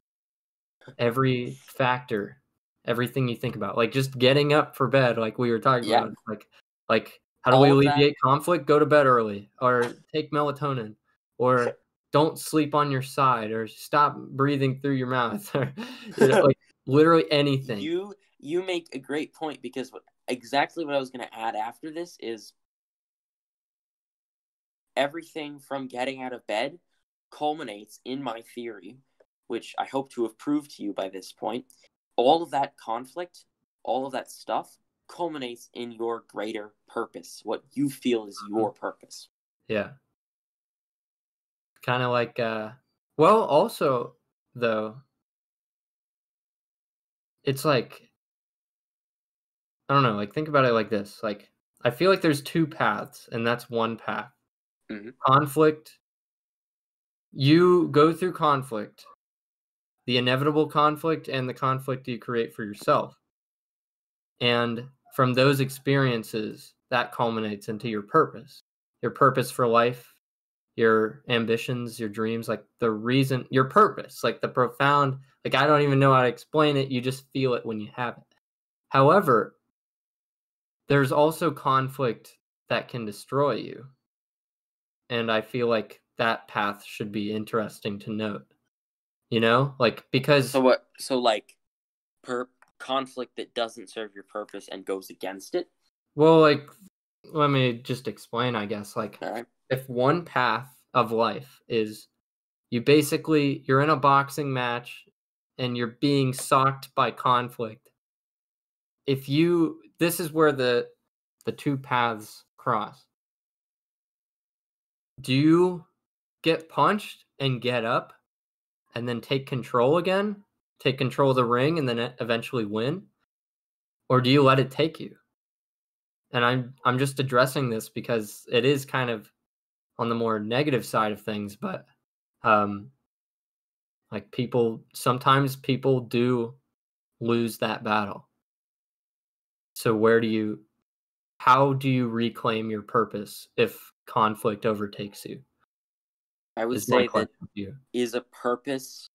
Every factor, everything you think about, like just getting up for bed, like we were talking Yeah. about, like how do we All of that. alleviate conflict? Go to bed early, or take melatonin, or don't sleep on your side, or stop breathing through your mouth, or like literally anything. You make a great point, because exactly what I was going to add after this is everything from getting out of bed culminates in my theory, which I hope to have proved to you by this point. All of that conflict, all of that stuff culminates in your greater purpose, what you feel is your purpose. Yeah. Kind of like, well, also, though, it's like, I don't know, like, think about it like this. Like, I feel like there's two paths, and that's one path. Mhm. Conflict, you go through conflict, the inevitable conflict, and the conflict you create for yourself. And from those experiences, that culminates into your purpose for life, your ambitions, your dreams, like the reason, your purpose, like the profound, like I don't even know how to explain it. You just feel it when you have it. However, there's also conflict that can destroy you. And I feel like that path should be interesting to note, like because, So like conflict that doesn't serve your purpose and goes against it. well, like, let me just explain, I guess, like All right. if one path of life is you're in a boxing match and you're being socked by conflict. This is where the two paths cross. Do you get punched and get up and then take control again? Take control of the ring and then eventually win? Or do you let it take you? And I'm just addressing this because it is kind of on the more negative side of things, but like sometimes people do lose that battle. So how do you reclaim your purpose if conflict overtakes you? I would Is my say that question to you. is a purpose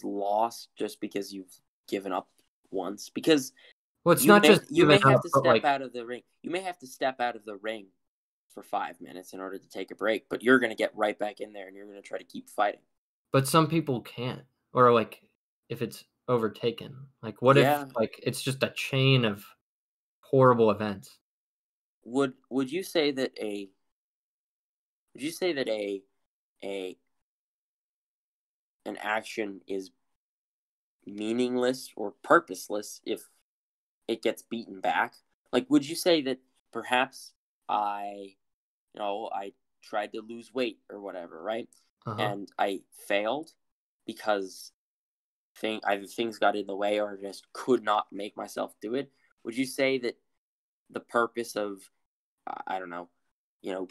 lost just because you've given up once? Because Well, it's not just you giving may have up, to but step out of the ring. You may have to step out of the ring for 5 minutes in order to take a break, but you're going to get right back in there and you're going to try to keep fighting. but some people can't. Or like if it's overtaken. Like what if like it's just a chain of horrible events? Would you say that a an action is meaningless or purposeless if it gets beaten back? Like, would you say that perhaps I tried to lose weight or whatever, right? And I failed because either things got in the way or just could not make myself do it. Would you say that the purpose of, I don't know,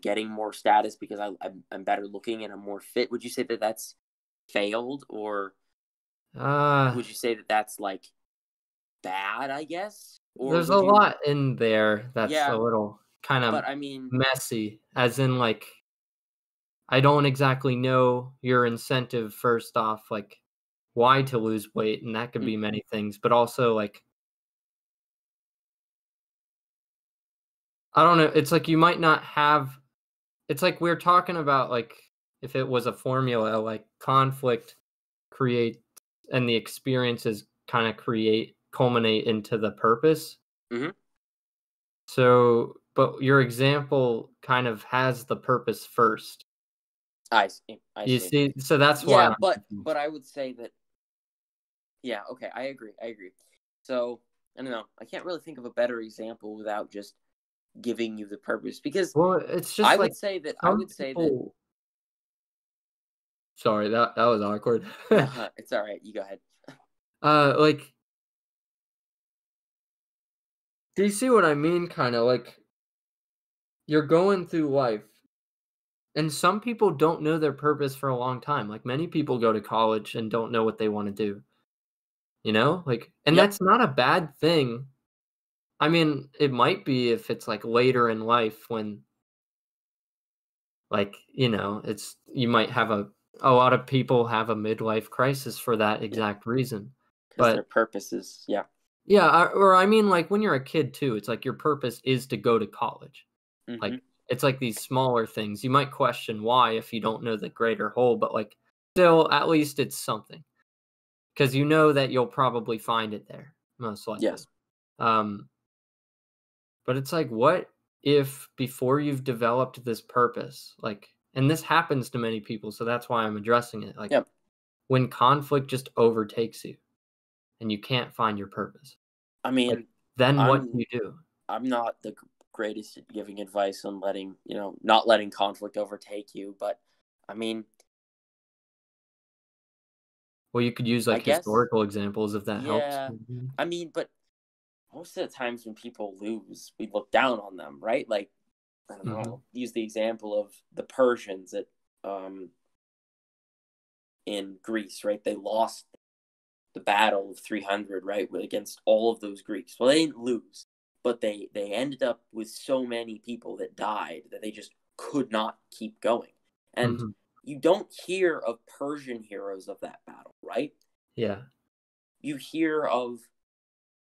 getting more status because I'm better looking and I'm more fit, would you say that that's failed, or would you say that that's like bad, I guess? Or there's a lot in there that's a little kind of but I mean, messy, as in like I don't exactly know your incentive first off, like why to lose weight, and that could be many things, but also like I don't know, it's like you might not have it's like we're talking about like if it was a formula, like conflict create and the experiences kind of culminate into the purpose. Mhm. So, but your example kind of has the purpose first. I see. You see, so that's why. Yeah, but I would say that. Yeah. Okay. I agree. So I don't know. I can't really think of a better example without just giving you the purpose, because Well, it's just I like would say that Sorry, that was awkward. it's all right. You go ahead. Like, do you see what I mean? Kind of like you're going through life, and some people don't know their purpose for a long time. Like many people go to college and don't know what they want to do. Like, and Yep. that's not a bad thing. I mean, it might be if it's like later in life when Like, you might have a lot of people have a midlife crisis for that Yeah, exact reason. because their But purpose is, yeah. yeah, or I mean, like when you're a kid too, it's like your purpose is to go to college. Hmm. Like it's like these smaller things. You might question why if you don't know the greater whole, but like still, at least it's something because you know that you'll probably find it there most likely. Yes. Um, but it's like, what if before you've developed this purpose, like, and this happens to many people, so that's why I'm addressing it. Like Yep. when conflict just overtakes you and you can't find your purpose, I like mean, then what do I'm you do? I'm not the greatest at giving advice on not letting conflict overtake you, but I mean, Well, you could use I like guess, historical examples if that helps. yeah. I mean, but most of the times when people lose, we look down on them, right? Like, I don't Hmm. know, use the example of the Persians um in Greece, right? They lost the battle of 300, right, against all of those Greeks. Well, they didn't lose, but they ended up with so many people that died that they just could not keep going. And Hmm. you don't hear of Persian heroes of that battle, right? Yeah. You hear of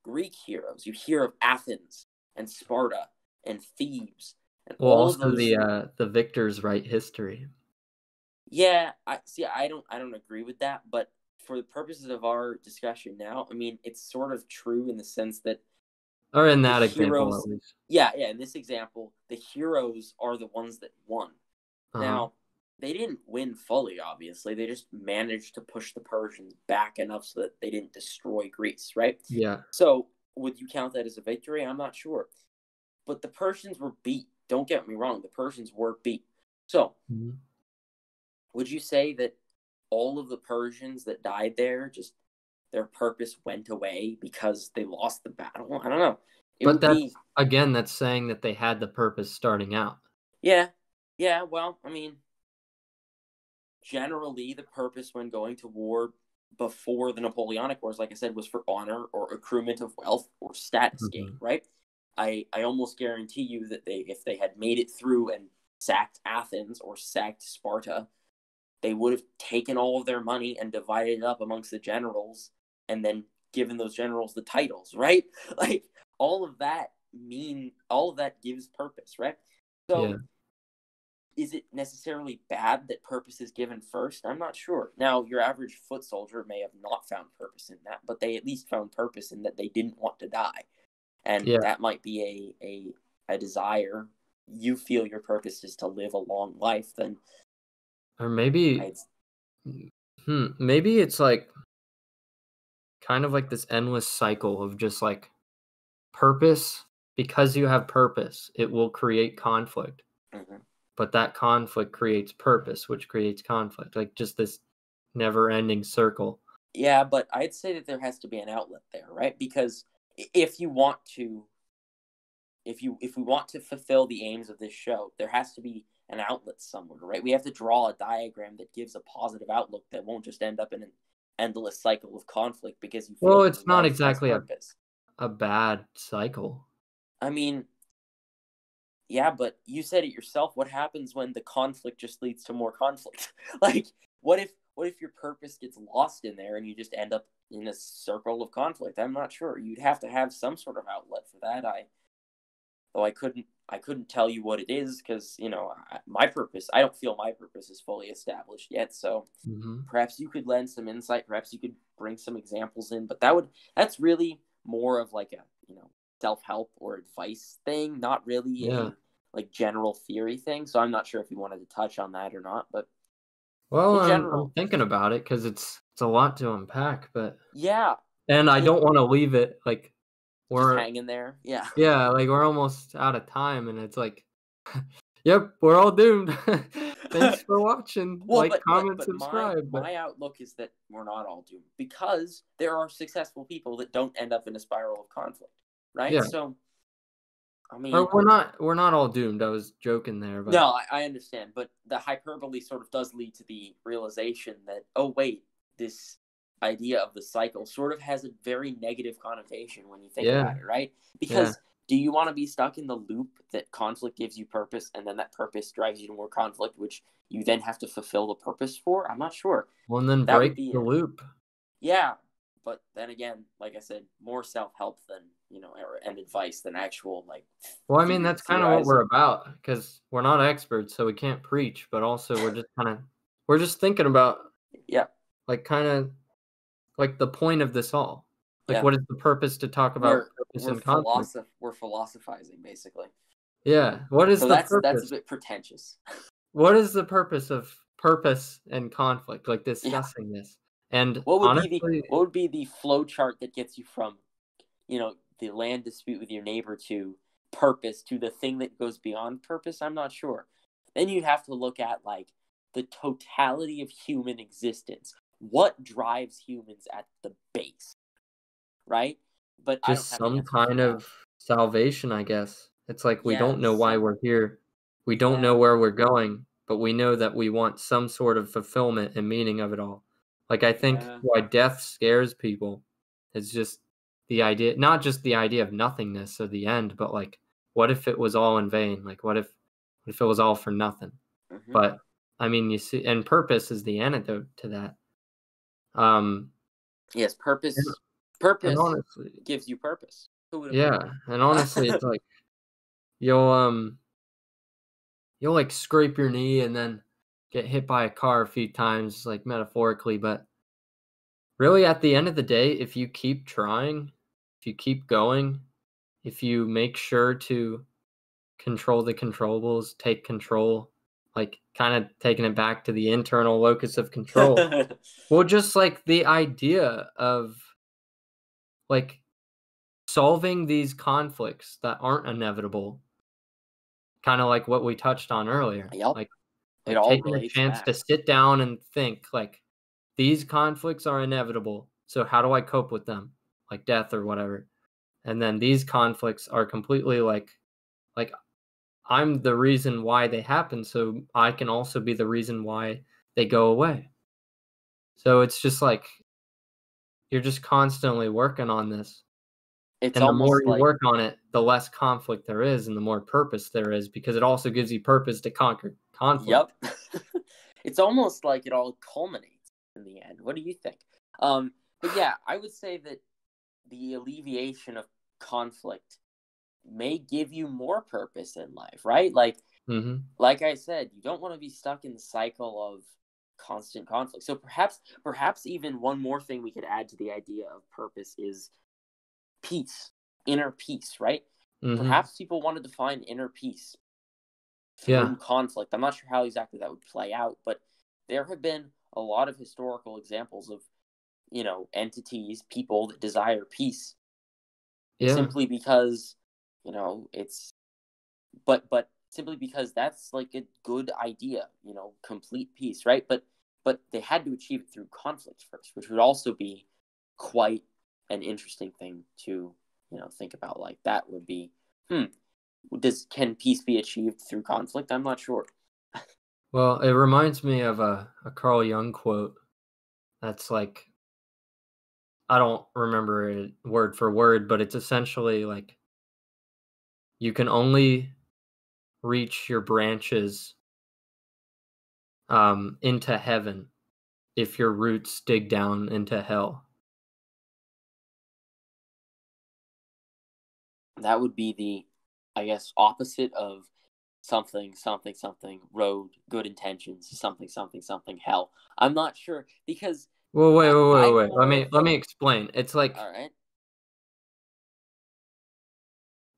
Greek heroes. You hear of Athens and Sparta and Thebes and Well, all of also those. the victors write history. Yeah, I see. I don't agree with that, but for the purposes of our discussion now, I mean, it's sort of true in the sense that Or in the that example heroes, at least. yeah, in this example, the heroes are the ones that won. Uh-huh. Now, they didn't win fully, obviously. They just managed to push the Persians back enough so that they didn't destroy Greece, right? Yeah. So, would you count that as a victory? I'm not sure. But the Persians were beat. Don't get me wrong, the Persians were beat. So, Mhm. would you say that all of the Persians that died there, just their purpose went away because they lost the battle? I don't know. It But would be, that's saying that they had the purpose starting out. yeah, yeah. Well, I mean, generally, the purpose when going to war before the Napoleonic Wars, like I said, was for honor or accruement of wealth or status gain, Mhm. right? I almost guarantee you that if they had made it through and sacked Athens or sacked Sparta, they would have taken all of their money and divided it up amongst the generals and then given those generals the titles, right? Like all of that gives purpose, right? Yeah. So is it necessarily bad that purpose is given first? I'm not sure. Now, your average foot soldier may have not found purpose in that, but they at least found purpose in that they didn't want to die. And Yeah. that might be a desire. You feel your purpose is to live a long life, then Or maybe I'd maybe it's like kind of like this endless cycle of just like purpose. Because you have purpose, it will create conflict. mhm. But that conflict creates purpose, which creates conflict. Like just this never-ending circle. Yeah, but I'd say that there has to be an outlet there, right? Because if you want to if we want to fulfill the aims of this show, there has to be an outlet somewhere, right? We have to draw a diagram that gives a positive outlook that won't just end up in an endless cycle of conflict because you feel Well, your it's not life has exactly purpose. a bad cycle. I mean, yeah, but you said it yourself. What happens when the conflict just leads to more conflict? Like, what if your purpose gets lost in there and you just end up in a circle of conflict? I'm not sure. You'd have to have some sort of outlet for that. Though I couldn't tell you what it is because my purpose. I don't feel my purpose is fully established yet. So Mhm. perhaps you could lend some insight. Perhaps you could bring some examples in. But that's really more of like a self help or advice thing, not really Yeah. a like general theory thing. So I'm not sure if you wanted to touch on that or not. But Well, in I'm general, thinking about it because it's a lot to unpack, but yeah, and I it don't wanna leave it, like, just we're hanging there. Yeah. yeah, like, we're almost out of time, and it's like, "Yep, we're all doomed. Thanks for watching. Well, Like, but comment, but my subscribe." But my outlook is that we're not all doomed because there are successful people that don't end up in a spiral of conflict, right? yeah, So, I or mean, we're not all doomed. I was joking there, but no, I understand, but the hyperbole sort of does lead to the realization that oh wait, this idea of the cycle sort of has a very negative connotation when you think yeah, about it, right? yeah. Because do you want to be stuck in the loop that conflict gives you purpose, and then that purpose drives you to more conflict, which you then have to fulfill the purpose for? I'm not sure. Well, and then That would break be the loop. Yeah, but then again, like I said, more self-help than, and advice than actual, like, Well, I mean, that's kind of what theorizing. we're about, because we're not experts, so we can't preach, but also we're just thinking about, Yeah, like, kind of like the point of this all. Like, yeah. what is the purpose to talk about purpose and conflict? We're philosophizing, basically. Yeah. What is So the that's a purpose? bit pretentious. What is the purpose of purpose and conflict? Like Yeah. discussing this. And What honestly, would be the flow chart that gets you from, the land dispute with your neighbor to purpose to the thing that goes beyond purpose? I'm not sure. Then you'd have to look at, like, the totality of human existence. What drives humans at the base, right? But I don't just have the some answers for kind that. of salvation, I guess. It's like we Yeah, don't know why we're here. We don't know where we're going, but we know that we want some sort of fulfillment and meaning of it all. Like, I think Yeah. why death scares people is just the idea, not just the idea of nothingness or the end, but like, what if it was all in vain? Like, what if it was all for nothing? Mhm. But I mean, you see, and purpose is the antidote to that. Um, Yes, and, and purpose honestly, gives you purpose. Who would have yeah, and honestly, it's like you'll you'll like scrape your knee and then get hit by a car a few times, like metaphorically, but really at the end of the day, if you keep trying, if you keep going, if you make sure to control the controllables, take control, like kind of taking it back to the internal locus of control. Well, just like the idea of like solving these conflicts that aren't inevitable, kind of like what we touched on earlier. Yep. Like It like all taking a relates chance back. to sit down and think like these conflicts are inevitable. So how do I cope with them? Like death or whatever. And then these conflicts are completely like I'm the reason why they happen, so I can also be the reason why they go away. So it's just like you're just constantly working on this. It's And the more almost you like, work on it, the less conflict there is and the more purpose there is because it also gives you purpose to conquer conflict. yep. It's almost like it all culminates in the end. What do you think? But yeah, I would say that the alleviation of conflict may give you more purpose in life, right? Mhm. Like I said, you don't want to be stuck in the cycle of constant conflict. So perhaps even one more thing we could add to the idea of purpose is peace, inner peace, right? Mhm. Perhaps people wanted to find inner peace Yeah. through conflict. I'm not sure how exactly that would play out, but there have been a lot of historical examples of, entities, people that desire peace Yeah. simply because, it's but simply because that's like a good idea, complete peace, right? But they had to achieve it through conflict first, which would also be quite an interesting thing to, think about. Like that would be, can peace be achieved through conflict? I'm not sure. Well, it reminds me of a Carl Jung quote that's like I don't remember it word for word, but it's essentially like you can only reach your branches into heaven if your roots dig down into hell. That would be the, I guess, opposite of something, something, something, road, good intentions, something, something, something, hell. I'm not sure because Well, wait, wait, wait, I'm wait. Let more me of let me a, explain. It's like all right.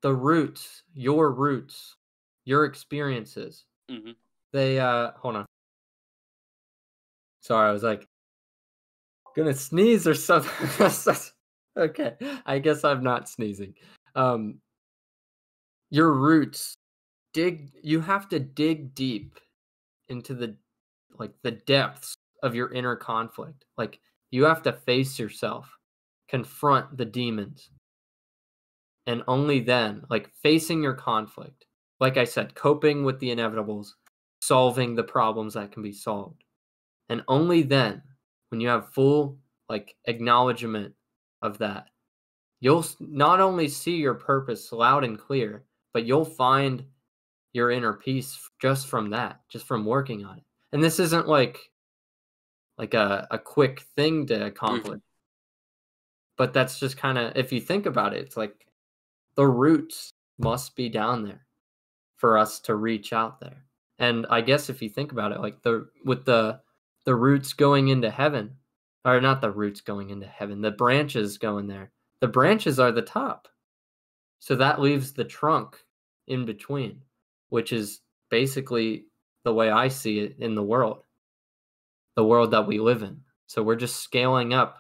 the roots, your experiences. Mm-hmm. They hold on. Sorry, I was like gonna sneeze or something. Okay, I guess I'm not sneezing. Um, your roots you have to dig deep into the depths of your inner conflict. Like you have to face yourself, confront the demons, and only then, like facing your conflict. Like I said, coping with the inevitables, solving the problems that can be solved. And only then, when you have full like acknowledgement of that, you'll not only see your purpose loud and clear, but you'll find your inner peace just from that, just from working on it. And this isn't like a quick thing to accomplish. But that's just kind of, if you think about it, it's like the roots must be down there for us to reach out there. And I guess if you think about it, like the roots going into heaven, or not the roots going into heaven, the branches going there. The branches are the top. So that leaves the trunk in between, which is basically the way I see it in the world that we live in. So we're just scaling up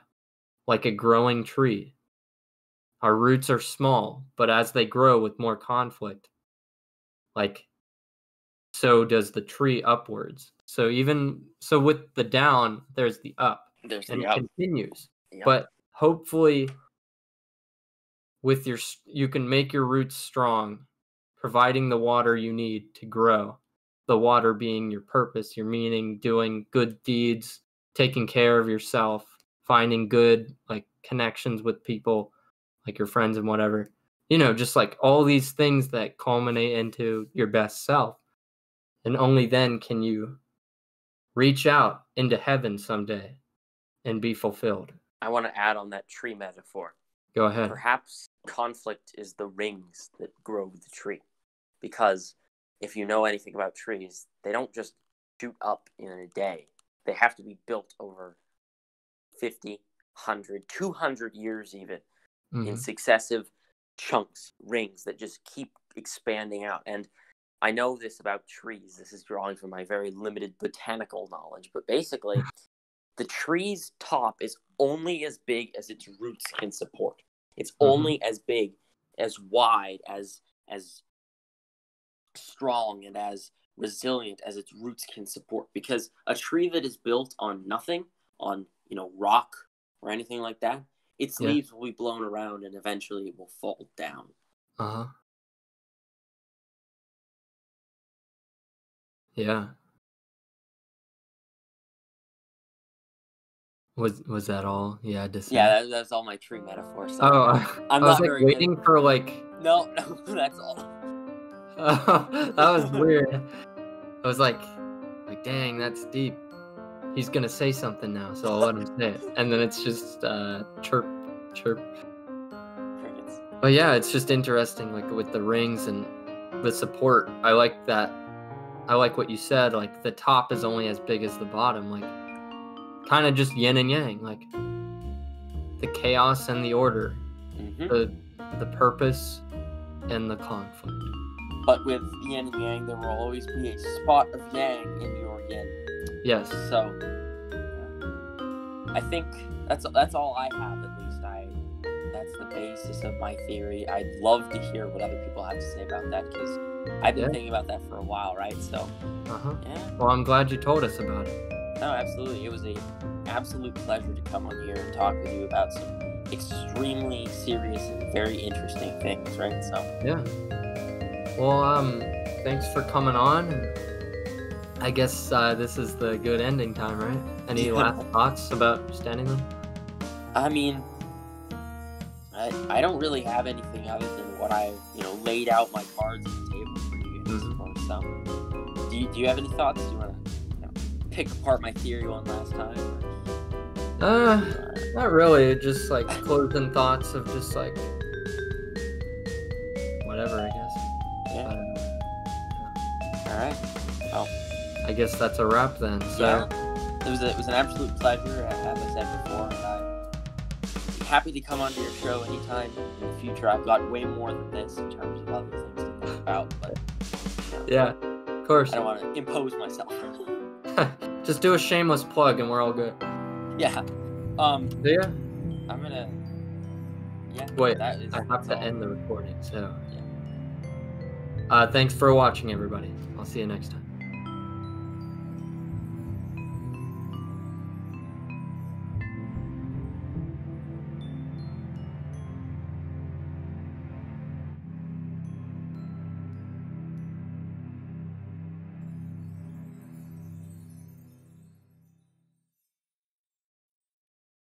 like a growing tree. Our roots are small, but as they grow with more conflict, like, so does the tree upwards. So with the down, there's the up. And it continues. Yep. But hopefully you can make your roots strong, providing the water you need to grow. The water being your purpose, your meaning, doing good deeds, taking care of yourself, finding good like connections with people, like your friends and whatever. Just like all these things that culminate into your best self. And only then can you reach out into heaven someday and be fulfilled. I want to add on that tree metaphor. Go ahead. Perhaps conflict is the rings that grow the tree. Because if you know anything about trees, they don't just shoot up in a day. They have to be built over 50, 100, 200 years even, in successive chunks, rings that just keep expanding out. And I know this about trees. This is drawing from my very limited botanical knowledge. But basically, the tree's top is only as big as its roots can support. It's only as big, as wide, as strong, and as resilient as its roots can support. Because a tree that is built on nothing, on rock or anything like that, its leaves will be blown around and eventually it will fall down. Yeah. Was that all? Yeah, yeah. That's all my tree metaphors. Oh, I'm I was not very waiting good. for like. No, that's all. That was weird. I was like, dang, that's deep. He's gonna say something now, so I'll let him say it. And then it's just chirp, chirp. Crickets. But yeah, it's just interesting, like with the rings and the support. I like that. I like what you said. Like the top is only as big as the bottom. Like kind of just yin and yang. Like the chaos and the order, the purpose and the conflict. But with yin and yang, there will always be a spot of yang in your yin. Yes. So, I think that's all I have. At least that's the basis of my theory. I'd love to hear what other people have to say about that because I've been thinking about that for a while, right? So, yeah. Well, I'm glad you told us about it. No, absolutely. It was an absolute pleasure to come on here and talk with you about some extremely serious and very interesting things, right? So, yeah. Well, thanks for coming on. I guess this is the good ending time, right? Any last thoughts about Standing Room? I mean, I don't really have anything other than what I, laid out my cards on the table for you guys. So, do you have any thoughts? Do you want to pick apart my theory one last time? Not really. Just like closing thoughts of just like whatever, I guess. Yeah. All right. Well, I guess that's a wrap then. So yeah. It was an absolute pleasure, as I said before, and I'm happy to come onto your show anytime in the future. I've got way more than this in terms of other things to think about, but yeah, of course. I don't want to impose myself. Just do a shameless plug and we're all good. Yeah. Yeah. I'm gonna. Yeah. Wait, I have to end the recording. So. Yeah. Thanks for watching, everybody. I'll see you next time.